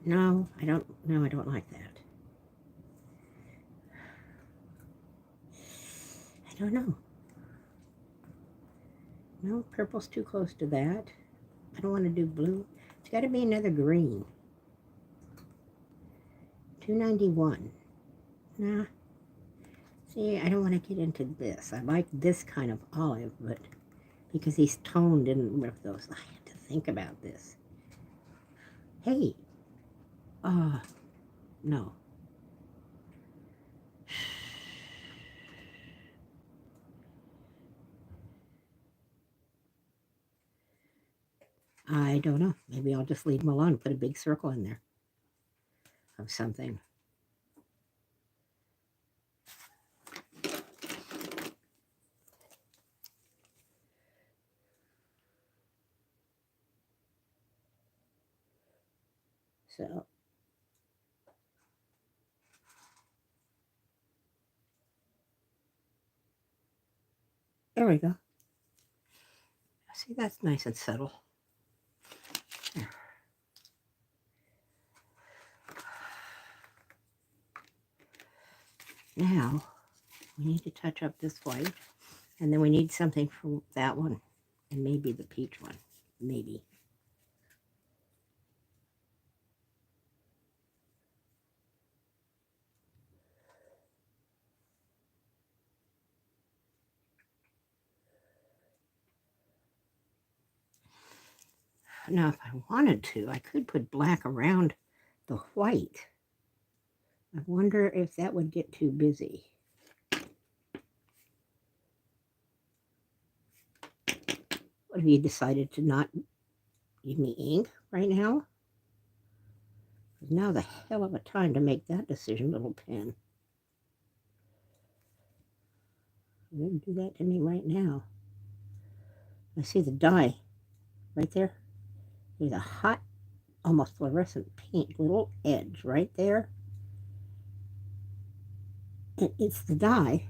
[SPEAKER 1] No, I don't like that. I don't know. No, purple's too close to that. I don't want to do blue. It's got to be another green. $2.91. Nah. See, I don't want to get into this. I like this kind of olive, but because he's toned in with those, I have to think about this. Hey. No. I don't know. Maybe I'll just leave them alone and put a big circle in there of something. So there we go. See, that's nice and subtle. There. Now we need to touch up this white, and then we need something for that one, and maybe the peach one, maybe. Now, if I wanted to, I could put black around the white. I wonder if that would get too busy. What have you decided to not give me ink right now? Now the hell of a time to make that decision, little pen. You're going to do that to me right now. I see the dye right there. There's a hot, almost fluorescent pink little edge right there. And it's the dye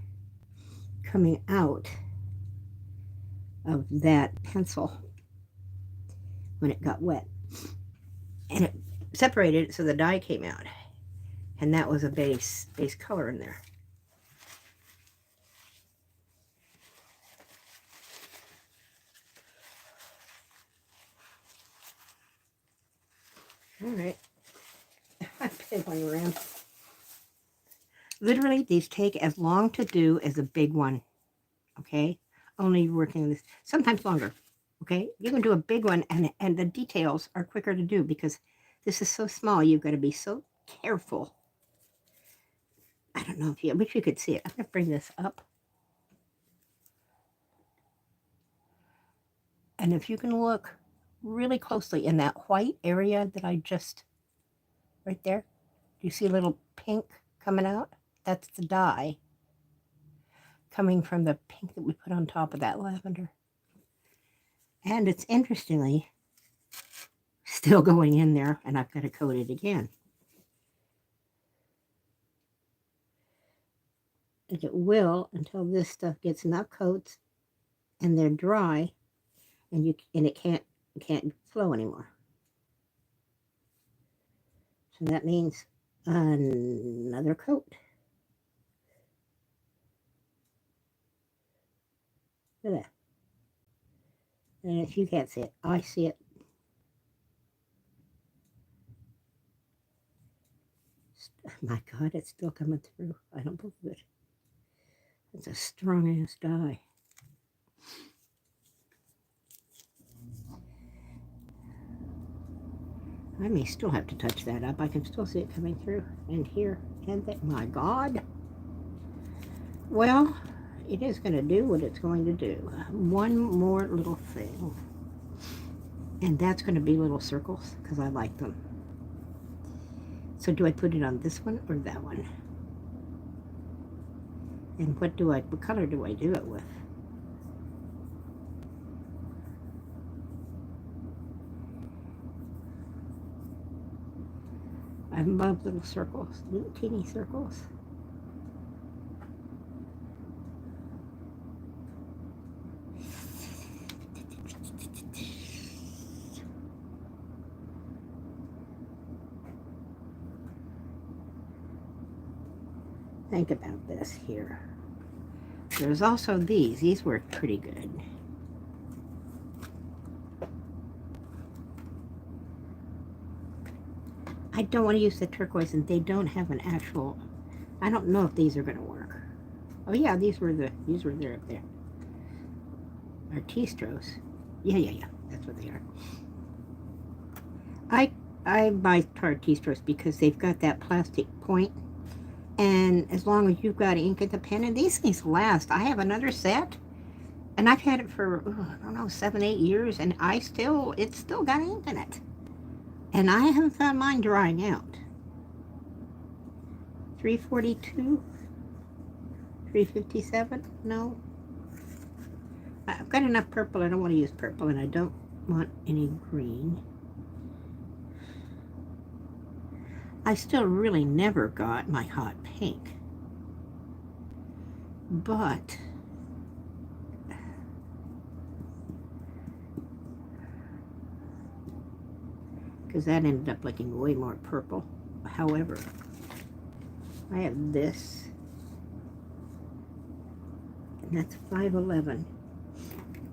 [SPEAKER 1] coming out of that pencil when it got wet. And it separated it so the dye came out. And that was a base color in there. All right. I'm piddling around. Literally, these take as long to do as a big one. Okay? Only working this, sometimes longer. Okay? You can do a big one, and the details are quicker to do because this is so small. You've got to be so careful. I don't know if you, I wish you could see it. I'm going to bring this up. And if you can look really closely in that white area that I just, right there, do you see a little pink coming out? That's the dye coming from the pink that we put on top of that lavender. And it's interestingly still going in there, and I've got to coat it again. And it will until this stuff gets enough coats and they're dry, and it can't flow anymore. So that means another coat. Look at that. And if you can't see it, I see it. My God, it's still coming through. I don't believe it. It's a strong-ass dye. I may still have to touch that up. I can still see it coming through. And here, and that. My God. Well, it is going to do what it's going to do. One more little thing. And that's going to be little circles, because I like them. So do I put it on this one or that one? And what color do I do it with? I love little circles, little teeny circles. Think about this here. There's also these. These work pretty good. I don't want to use the turquoise, and they don't have an actual. I don't know if these are going to work. Oh yeah, these were there up there. Artistros. Yeah. That's what they are. I buy Artistros because they've got that plastic point. And as long as you've got ink at the pen, and these things last. I have another set, and I've had it for, I don't know, 7-8 years, and it's still got ink in it. And I haven't found mine drying out. 342? 357? No. I've got enough purple. I don't want to use purple, and I don't want any green. I still really never got my hot pink. But because that ended up looking way more purple. However, I have this, and that's 511.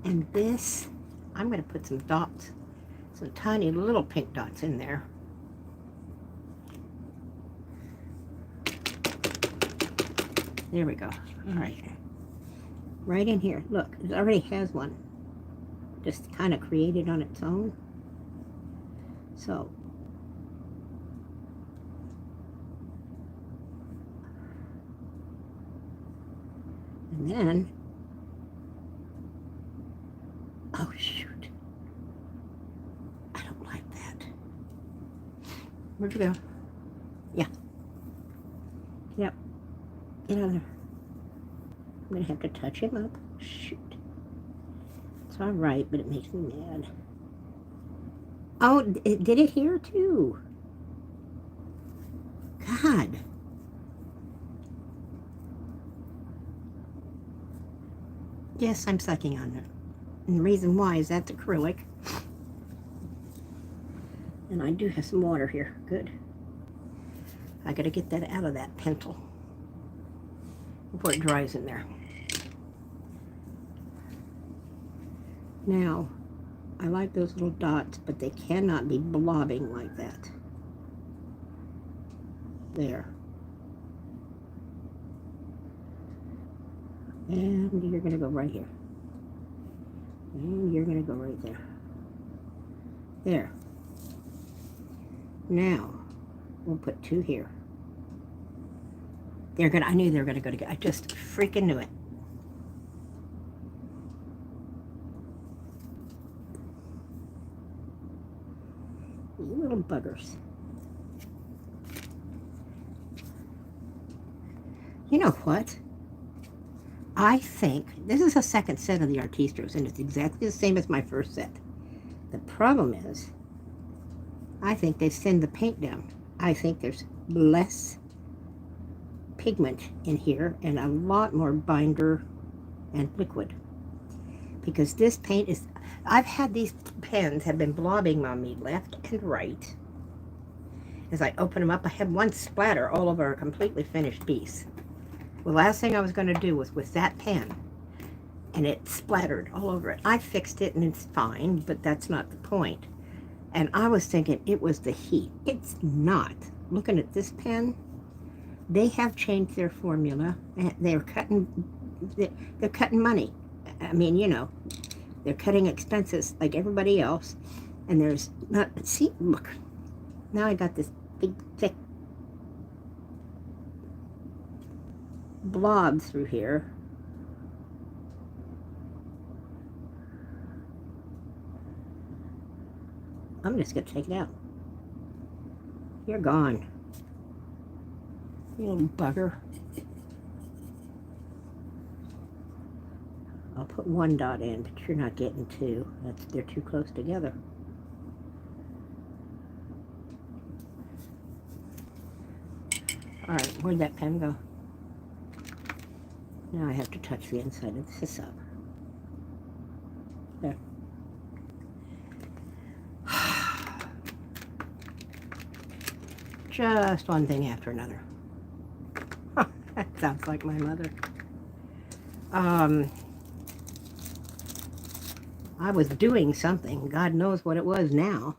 [SPEAKER 1] And this, I'm going to put some dots, some tiny little pink dots in there. There we go. All right. Right in here. Look, it already has one. Just kind of created on its own. So. And then. Oh, shoot. I don't like that. Where'd you go? Yeah. Yep. Get out of there. I'm going to have to touch him up. Shoot. It's all right, but it makes me mad. Oh, it did it here too. God. Yes, I'm sucking on it. And the reason why is that's acrylic. And I do have some water here. Good. I got to get that out of that pencil before it dries in there. Now, I like those little dots, but they cannot be blobbing like that. There. And you're going to go right here. And you're going to go right there. There. Now, we'll put 2 here. I knew they were going to go together. I just freaking knew it. You little buggers. You know what? I think this is a second set of the Artistros, and it's exactly the same as my first set. The problem is, I think they send the paint down. I think there's less pigment in here and a lot more binder and liquid, because this paint is, I've had these pens have been blobbing on me left and right. As I open them up, I had one splatter all over a completely finished piece. The last thing I was going to do was with that pen, and it splattered all over it. I fixed it and it's fine, but that's not the point. And I was thinking it was the heat. It's not. Looking at this pen, they have changed their formula. They're cutting they're cutting money. I mean, you know, they're cutting expenses like everybody else. And there's not, see, look, now I got this big, thick blob through here. I'm just going to take it out. You're gone. You little bugger. I'll put one dot in, but you're not getting two. They're too close together. All right, where'd that pen go? Now I have to touch the inside of this up. There. Just one thing after another. That sounds like my mother. I was doing something. God knows what it was now.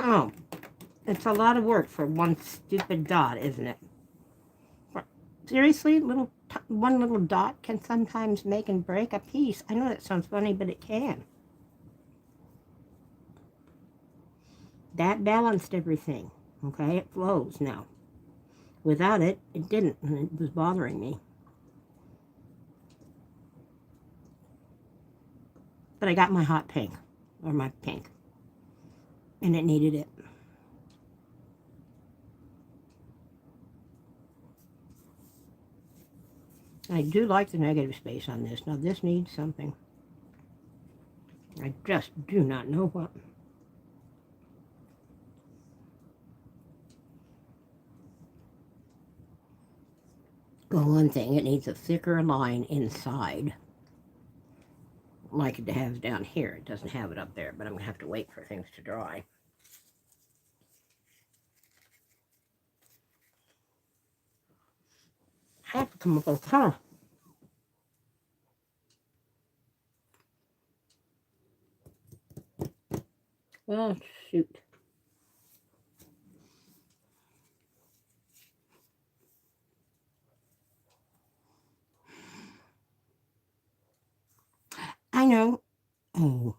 [SPEAKER 1] Oh, it's a lot of work for one stupid dot, isn't it? Seriously, one little dot can sometimes make and break a piece. I know that sounds funny, but it can. That balanced everything, okay? It flows now. Without it, it didn't, and it was bothering me. But I got my hot pink, or my pink, and it needed it. I do like the negative space on this. Now this needs something. I just do not know what. Well, one thing, it needs a thicker line inside, like it has down here. It doesn't have it up there, but I'm going to have to wait for things to dry. I have to come up with a color. Oh, shoot. I know. Oh.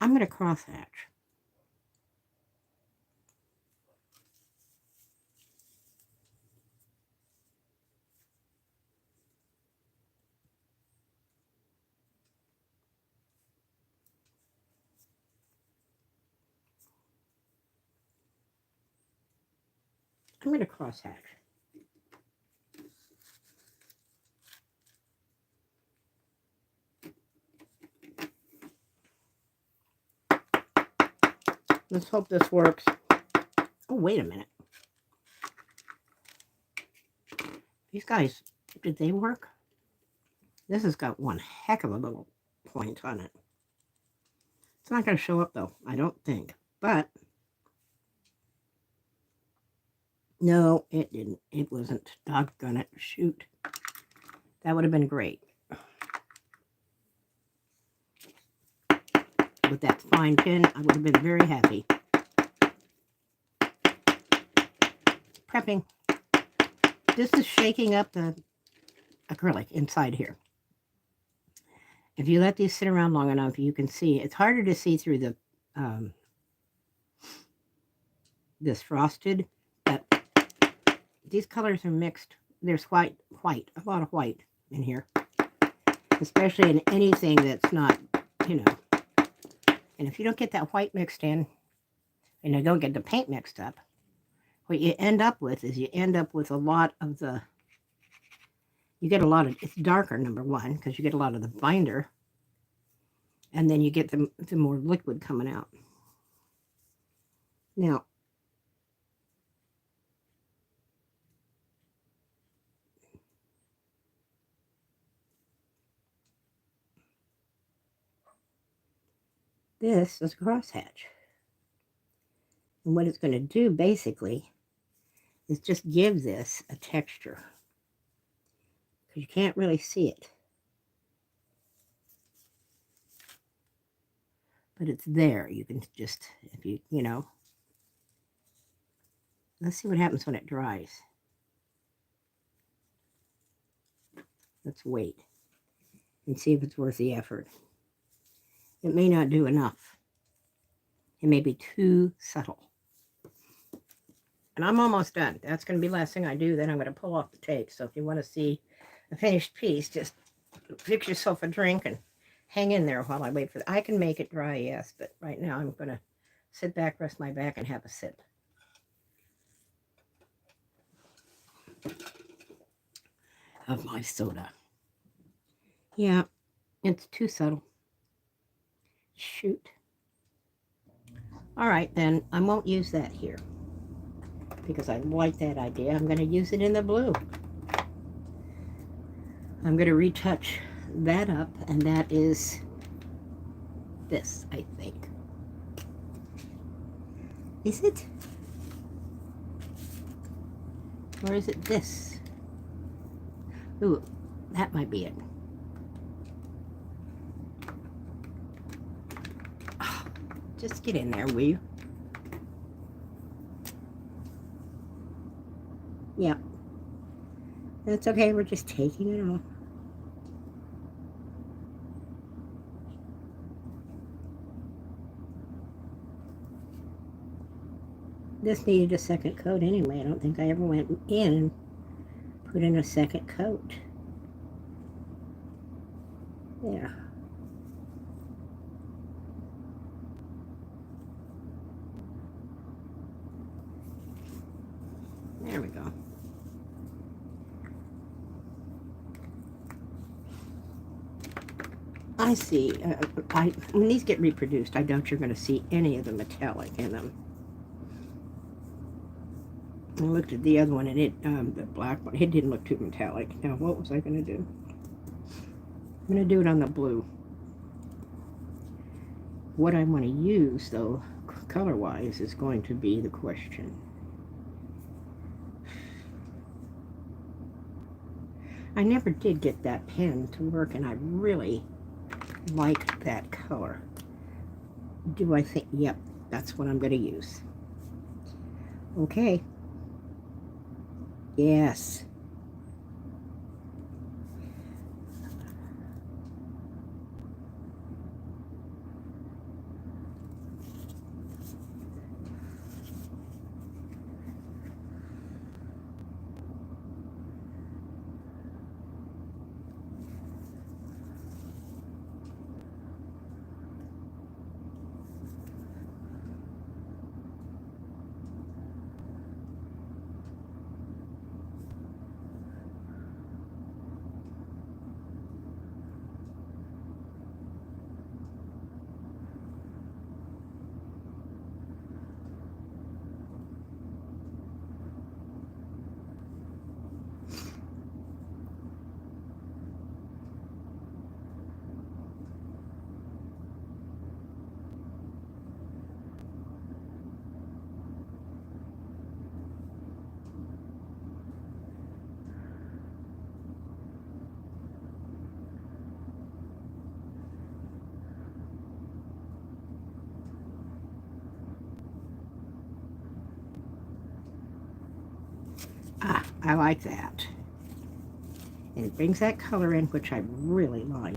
[SPEAKER 1] I'm going to crosshatch. I'm going to crosshatch. Let's hope this works. Oh, wait a minute. These guys, did they work? This has got one heck of a little point on it. It's not going to show up, though, I don't think. But, no, it didn't. It wasn't. Doggone it. Shoot. That would have been great. With that fine pin, I would have been very happy. Prepping. This is shaking up the acrylic inside here. If you let these sit around long enough, you can see. It's harder to see through the this frosted, but these colors are mixed. There's white, a lot of white in here, especially in anything that's not, you know. And if you don't get that white mixed in, and you don't get the paint mixed up, what you end up with is you end up with a lot of the, you get a lot of, it's darker, number one, because you get a lot of the binder, and then you get the more liquid coming out. Now, This is a crosshatch. And what it's going to do basically is just give this a texture. Because you can't really see it. But it's there. You can just, if you, you know. Let's see what happens when it dries. Let's wait and see if it's worth the effort. It may not do enough. It may be too subtle. And I'm almost done. That's going to be the last thing I do. Then I'm going to pull off the tape. So if you want to see a finished piece, just fix yourself a drink and hang in there while I wait for it. I can make it dry, yes, but right now I'm going to sit back, rest my back, and have a sip of my soda. Yeah, it's too subtle. Shoot. All right, then I won't use that here because I like that idea. I'm going to use it in the blue. I'm going to retouch that up, and that is this, I think. Is it? Or is it this? Ooh, that might be it. Oh, just get in there, will you? Yeah. That's okay, we're just taking it off. This needed a second coat anyway. I don't think I ever went in and put in a second coat. There. There we go. I see. When these get reproduced, I doubt you're going to see any of the metallic in them. I looked at the other one, and the black one, it didn't look too metallic. Now, what was I going to do? I'm going to do it on the blue. What I want to use, though, color-wise, is going to be the question. I never did get that pen to work, and I really like that color. Do I think, yep, that's what I'm going to use. Okay. Yes. Ah, I like that. And it brings that color in, which I really like.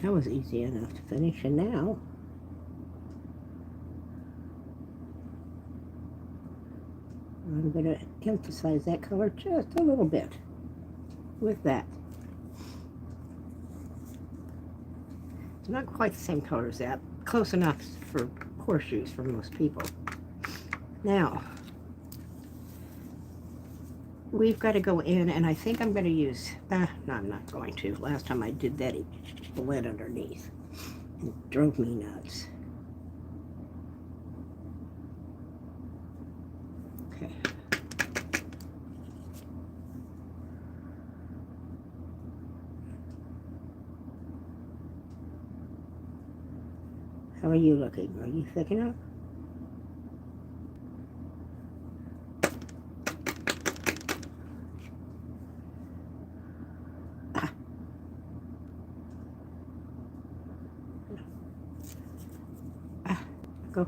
[SPEAKER 1] That was easy enough to finish, and now I'm going to emphasize that color just a little bit. with that. It's not quite the same color as that. Close enough for horseshoes for most people. Now, we've got to go in, and I think I'm going to use, no, I'm not going to. Last time I did that, it bled underneath. It drove me nuts. Okay. How are you looking? Are you thick enough? Go.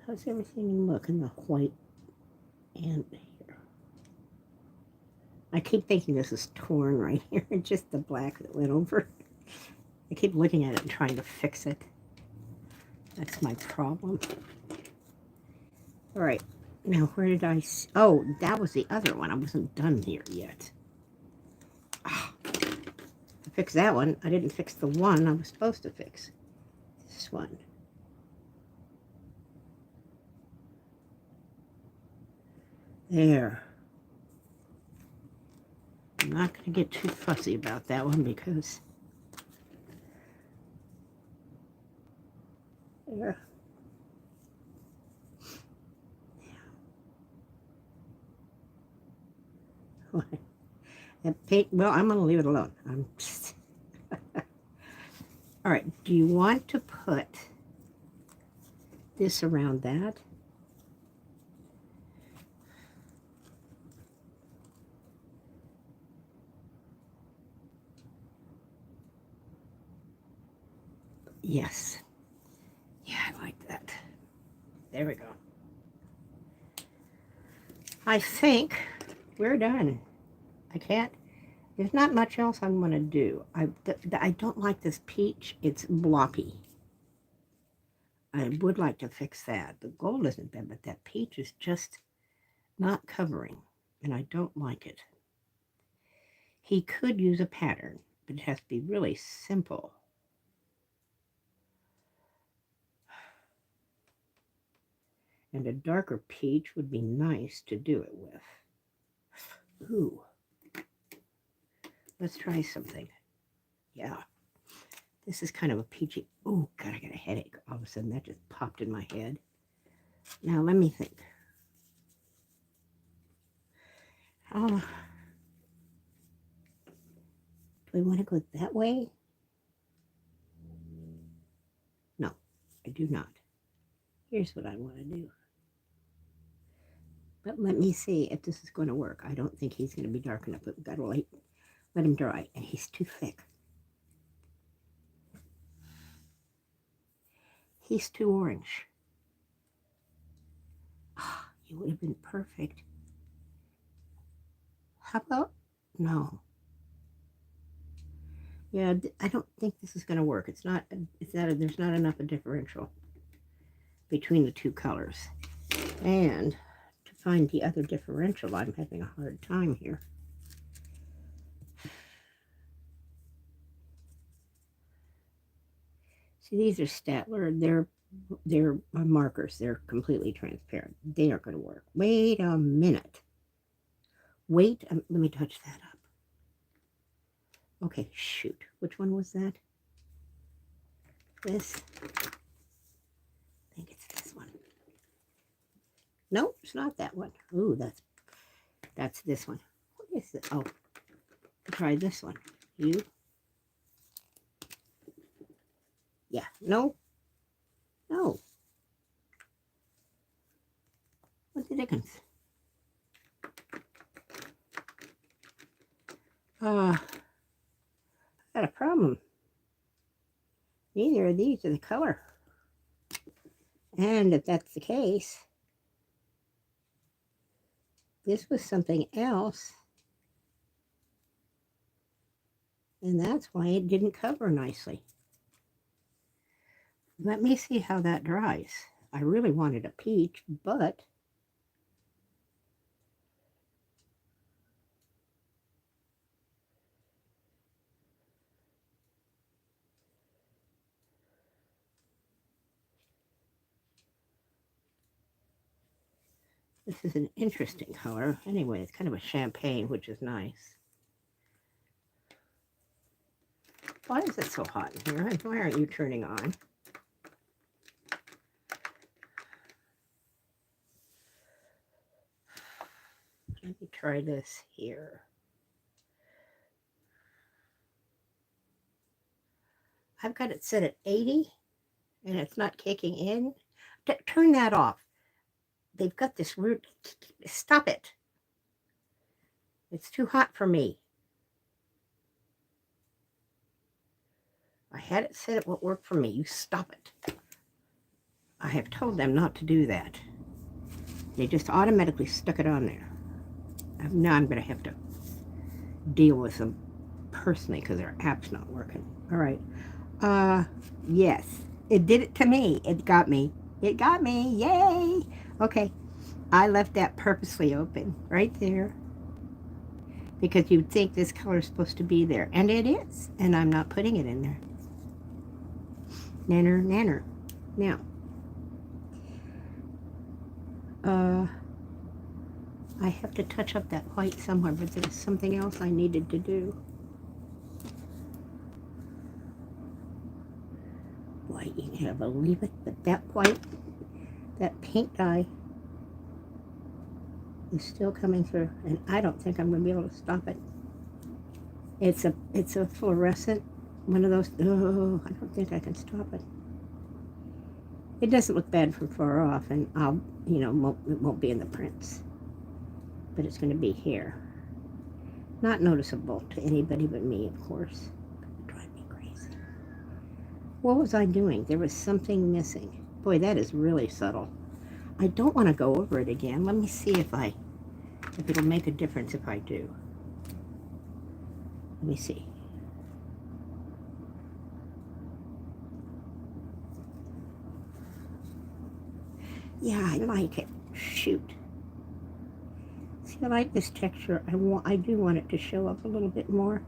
[SPEAKER 1] How's everything look in the white and here? I keep thinking this is torn right here. Just the black that went over. I keep looking at it and trying to fix it. That's my problem. All right. Now, where did I... Oh, that was the other one. I wasn't done here yet. Oh, I fixed that one. I didn't fix the one I was supposed to fix. This one. There. I'm not going to get too fussy about that one because... There. Well, I'm going to leave it alone. I'm just... All right, do you want to put this around that? Yes. Yeah, I like that. There we go. I think we're done. I can't... There's not much else I'm going to do. I don't like this peach. It's blocky. I would like to fix that. The gold isn't bad, but that peach is just not covering, and I don't like it. He could use a pattern, but it has to be really simple. And a darker peach would be nice to do it with. Ooh. Let's try something. Yeah. This is kind of a peachy. Oh, God, I got a headache. All of a sudden, that just popped in my head. Now, let me think. Oh, do we want to go that way? No, I do not. Here's what I want to do. But let me see if this is going to work. I don't think he's going to be dark enough, but we've got to let him dry, and he's too thick. He's too orange. Ah, oh, he would have been perfect. How about, no. Yeah, I don't think this is going to work. There's not enough a differential between the two colors. And to find the other differential, I'm having a hard time here. See, these are Statler. They're markers. They're completely transparent. They aren't going to work. Wait a minute. Wait, let me touch that up. Okay, shoot. Which one was that? This? I think it's this one. No, it's not that one. Ooh, that's this one. What is it? Oh, try this one. You? Yeah. No. No. What the dickens? I got a problem. Neither of these are the color. And if that's the case, this was something else. And that's why it didn't cover nicely. Let me see how that dries. I really wanted a peach, but this is an interesting color. Anyway, it's kind of a champagne, which is nice. Why is it so hot in here? And why aren't you turning on? Let me try this here. I've got it set at 80 and it's not kicking in. Turn that off. They've got this root. Stop it. It's too hot for me. I had it set at what worked for me. You stop it. I have told them not to do that. They just automatically stuck it on there. Now I'm going to have to deal with them personally because their app's not working. All right. Yes. It did it to me. It got me. It got me. Yay. Okay. I left that purposely open right there because you'd think this color is supposed to be there. And it is. And I'm not putting it in there. Nanner, nanner. Now, I have to touch up that white somewhere, but there's something else I needed to do. White, you can't believe it, but that white, that paint dye is still coming through, and I don't think I'm going to be able to stop it. It's a fluorescent, one of those. Oh, I don't think I can stop it. It doesn't look bad from far off, and I'll, it won't be in the prints, but it's going to be here. Not noticeable to anybody but me, of course. It drives me crazy. What was I doing? There was something missing. Boy, that is really subtle. I don't want to go over it again. Let me see if it'll make a difference if I do. Let me see. Yeah, I like it. Shoot. See, I like this texture. I do want it to show up a little bit more.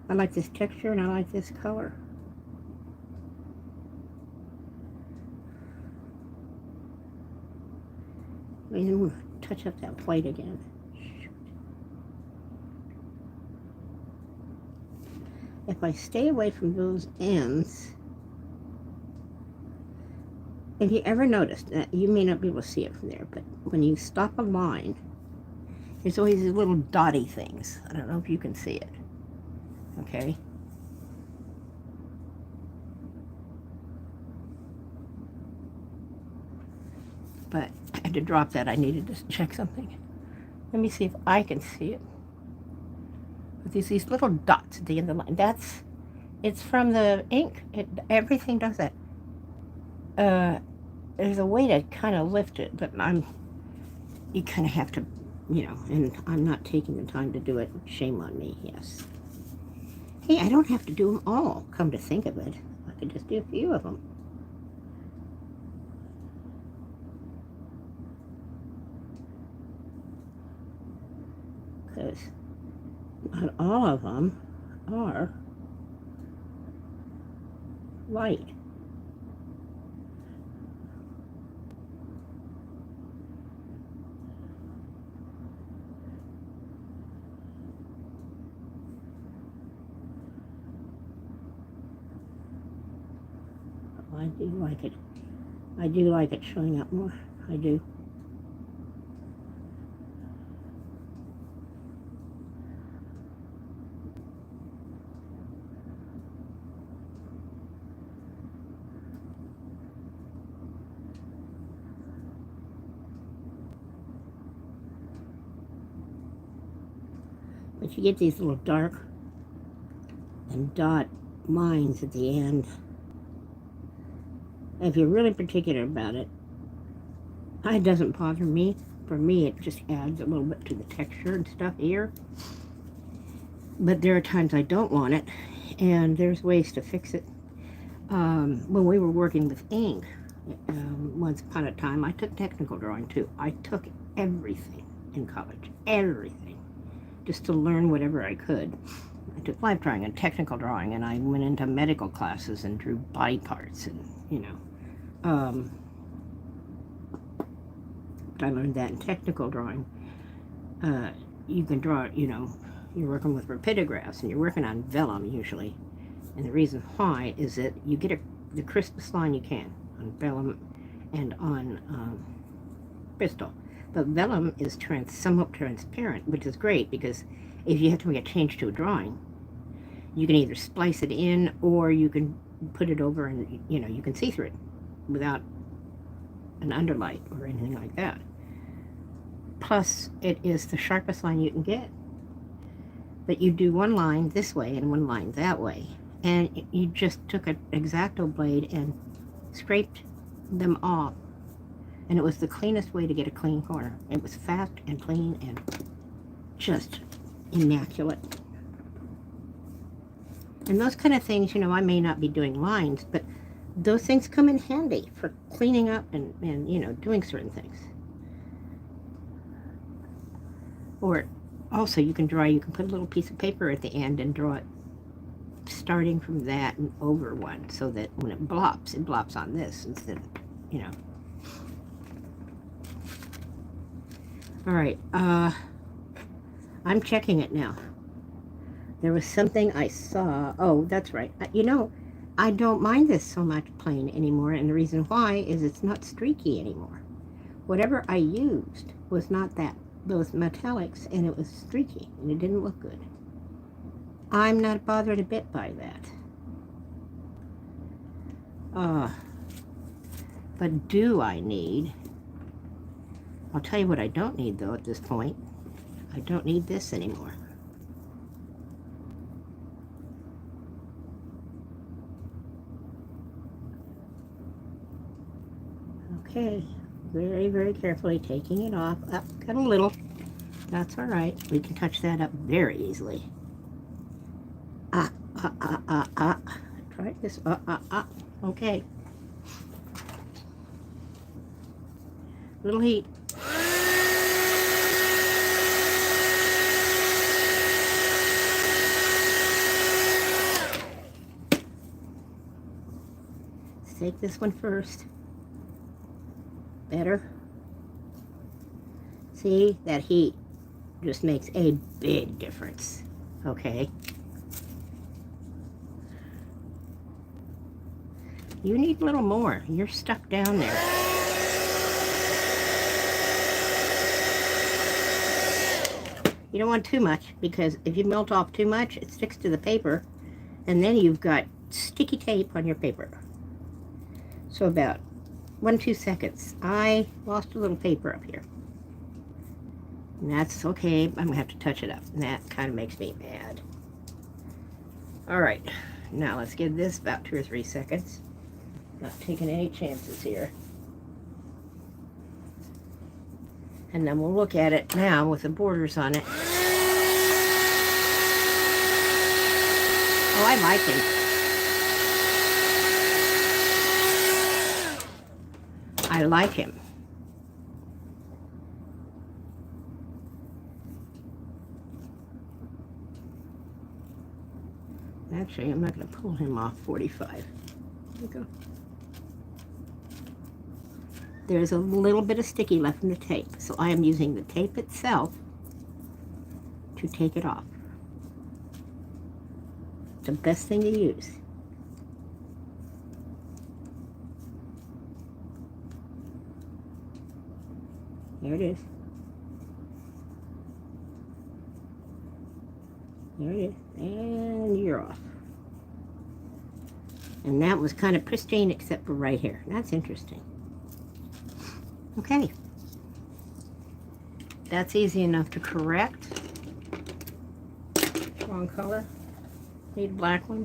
[SPEAKER 1] I like this texture and I like this color. I'm going to touch up that white again. Shoot. If I stay away from those ends, if you ever noticed, you may not be able to see it from there, but when you stop a line, there's always these little dotty things. I don't know if you can see it. Okay? But I had to drop that. I needed to check something. Let me see if I can see it. But these little dots at the end of the line. It's from the ink. Everything does that. There's a way to kind of lift it, but you kind of have to, and I'm not taking the time to do it. Shame on me, yes. Hey, I don't have to do them all, come to think of it. I could just do a few of them. Because not all of them are light. I do like it. I do like it showing up more. I do. But you get these little dark and dot lines at the end. If you're really particular about it, it doesn't bother me. For me, it just adds a little bit to the texture and stuff here. But there are times I don't want it, and there's ways to fix it. when we were working with ink, once upon a time, I took technical drawing too. I took everything in college, everything, just to learn whatever I could. I took life drawing and technical drawing, and I went into medical classes and drew body parts, and but I learned that in technical drawing. You can draw, you're working with rapidographs, and you're working on vellum usually. And the reason why is that you get the crispest line you can on vellum and on crystal. But vellum is somewhat transparent, which is great because if you have to make a change to a drawing, you can either splice it in or you can put it over and, you can see through it without an underlight or anything like that. Plus, it is the sharpest line you can get. But you do one line this way and one line that way. And you just took an X-Acto blade and scraped them off. And it was the cleanest way to get a clean corner. It was fast and clean and just immaculate. And those kind of things, I may not be doing lines, but those things come in handy for cleaning up and doing certain things. Or also you can put a little piece of paper at the end and draw it starting from that and over one, so that when it blops on this instead of, All right, I'm checking it now. There was something I saw. Oh, that's right. I don't mind this so much plain anymore, and the reason why is it's not streaky anymore. Whatever I used was not those metallics, and it was streaky, and it didn't look good. I'm not bothered a bit by that. But do I need... I'll tell you what I don't need, though, at this point. I don't need this anymore. Okay, very, very carefully taking it off. Got a little. That's all right. We can touch that up very easily. Try this. Okay. Little heat. Let's take this one first. Better. See, that heat just makes a big difference. Okay. You need a little more. You're stuck down there. You don't want too much, because if you melt off too much, it sticks to the paper, and then you've got sticky tape on your paper. So about 1-2 seconds. I lost a little paper up here. And that's okay. I'm going to have to touch it up. And that kind of makes me mad. Alright. Now let's give this about 2 or 3 seconds. Not taking any chances here. And then we'll look at it now with the borders on it. Oh, I like him. I like him. Actually, I'm not going to pull him off 45. There we go. There's a little bit of sticky left in the tape, so I am using the tape itself to take it off. It's the best thing to use. There it is. There it is. And you're off. And that was kind of pristine except for right here. That's interesting. Okay. That's easy enough to correct. Wrong color. Need a black one.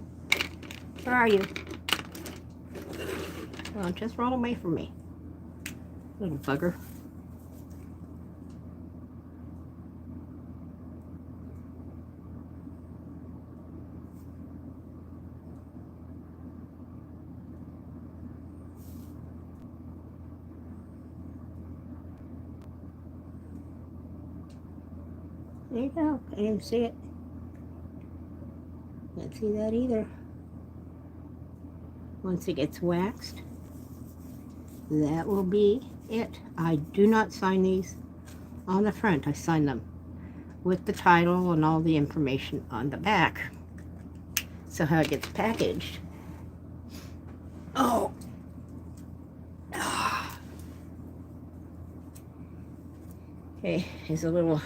[SPEAKER 1] Where are you? Well, just roll away from me. Little bugger. There you go. I didn't see it. Can't see that either. Once it gets waxed, that will be it. I do not sign these on the front. I sign them with the title and all the information on the back. So how it gets packaged. Oh. Okay, here's a little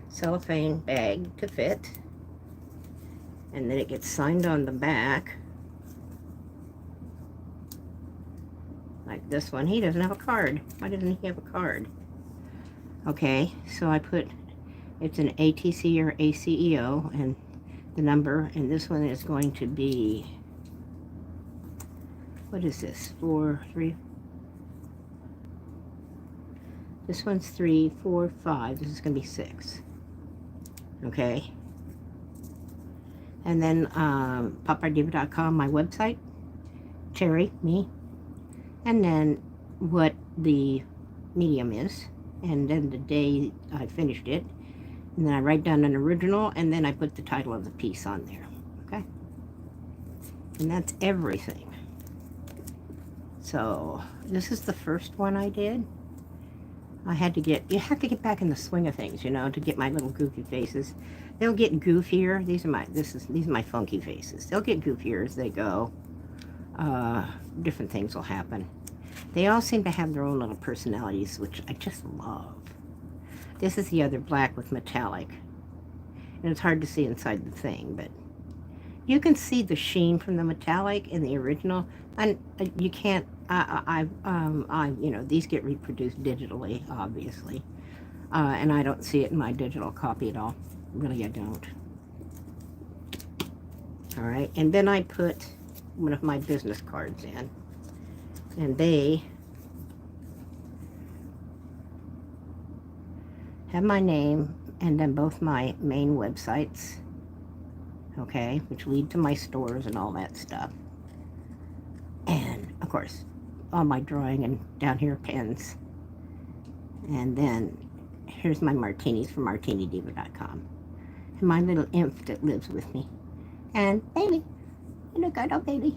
[SPEAKER 1] cellophane bag to fit. And then it gets signed on the back. Like this one. He doesn't have a card. Why doesn't he have a card? Okay, so I put, it's an ATC or ACEO and the number, and this one is going to be, what is this? 4, 3. This one's 3, 4, 5. This is going to be 6. Okay. And then popardiva.com, my website, Terry, me, and then what the medium is, and then the day I finished it, and then I write down an original, and then I put the title of the piece on there, okay? And that's everything. So this is the first one I did. I had to get, you have to get back in the swing of things, you know, to get my little goofy faces. They'll get goofier. These are my funky faces. They'll get goofier as they go. Different things will happen. They all seem to have their own little personalities, which I just love. This is the other black with metallic. And it's hard to see inside the thing, but you can see the sheen from the metallic in the original. And you can't, you know, these get reproduced digitally, obviously. And I don't see it in my digital copy at all. Really, I don't. All right, and then I put one of my business cards in. And they have my name and then both my main websites, okay, which lead to my stores and all that stuff. And, of course, all my drawing and down here pens. And then here's my martinis from martinidiva.com. And my little imp that lives with me. And baby. And look at our baby.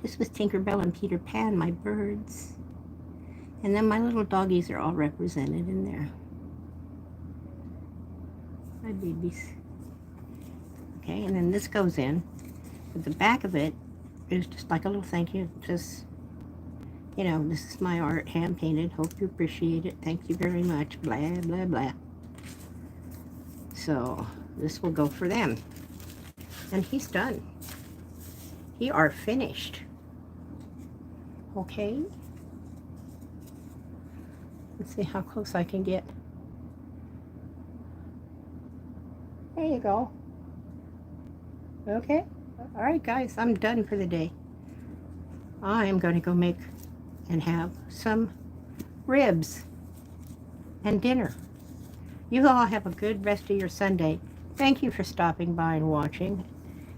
[SPEAKER 1] This was Tinkerbell and Peter Pan, my birds. And then my little doggies are all represented in there. My babies. Okay, and then this goes in. But the back of it is just like a little thank you. Just, you know, this is my art, hand painted. Hope you appreciate it. Thank you very much. Blah, blah, blah. So this will go for them. And he's done. He are finished. Okay. Let's see how close I can get. There you go. Okay. All right, guys, I'm done for the day. I am going to go make and have some ribs and dinner. You all have a good rest of your Sunday. Thank you for stopping by and watching.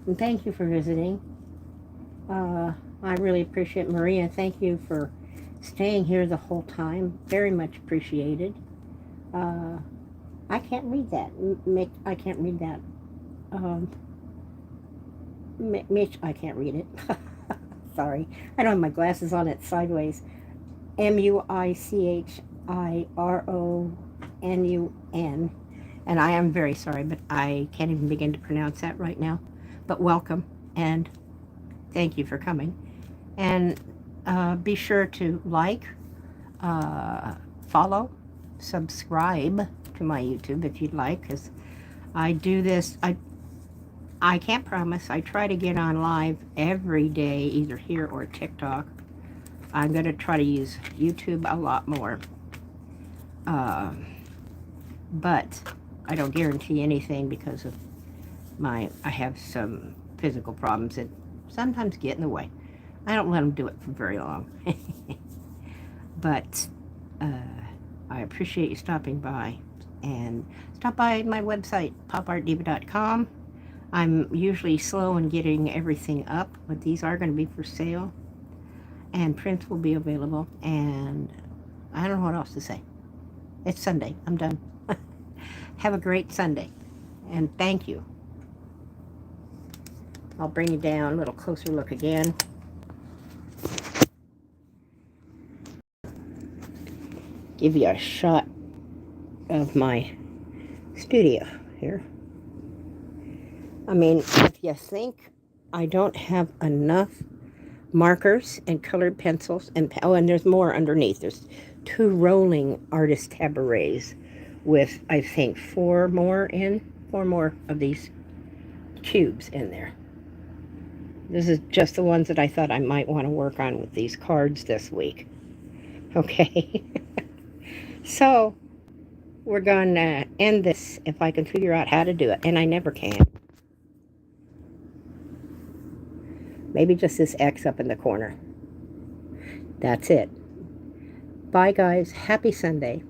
[SPEAKER 1] And thank you for visiting. I really appreciate Maria. Thank you for staying here the whole time. Very much appreciated. I can't read that. I can't read that. Mitch, I can't read it. Sorry. I don't have my glasses on. It sideways. Muichironun. And I am very sorry, but I can't even begin to pronounce that right now. But welcome, and thank you for coming. And be sure to like, follow, subscribe to my YouTube if you'd like, because I do this. I can't promise. I try to get on live every day, either here or TikTok. I'm going to try to use YouTube a lot more. But I don't guarantee anything because of I have some physical problems that sometimes get in the way. I don't let them do it for very long. But I appreciate you stopping by. And stop by my website, popardiva.com. I'm usually slow in getting everything up, but these are going to be for sale. And prints will be available. And I don't know what else to say. It's Sunday. I'm done. Have a great Sunday. And thank you. I'll bring you down a little closer look again. Give you a shot of my studio here. I mean, if you think I don't have enough markers and colored pencils, and there's more underneath. There's 2 rolling artist tabourets with, I think, 4 more of these cubes in there. This is just the ones that I thought I might want to work on with these cards this week. Okay. So we're going to end this if I can figure out how to do it, and I never can. Maybe just this X up in the corner. That's it. Bye, guys. Happy Sunday.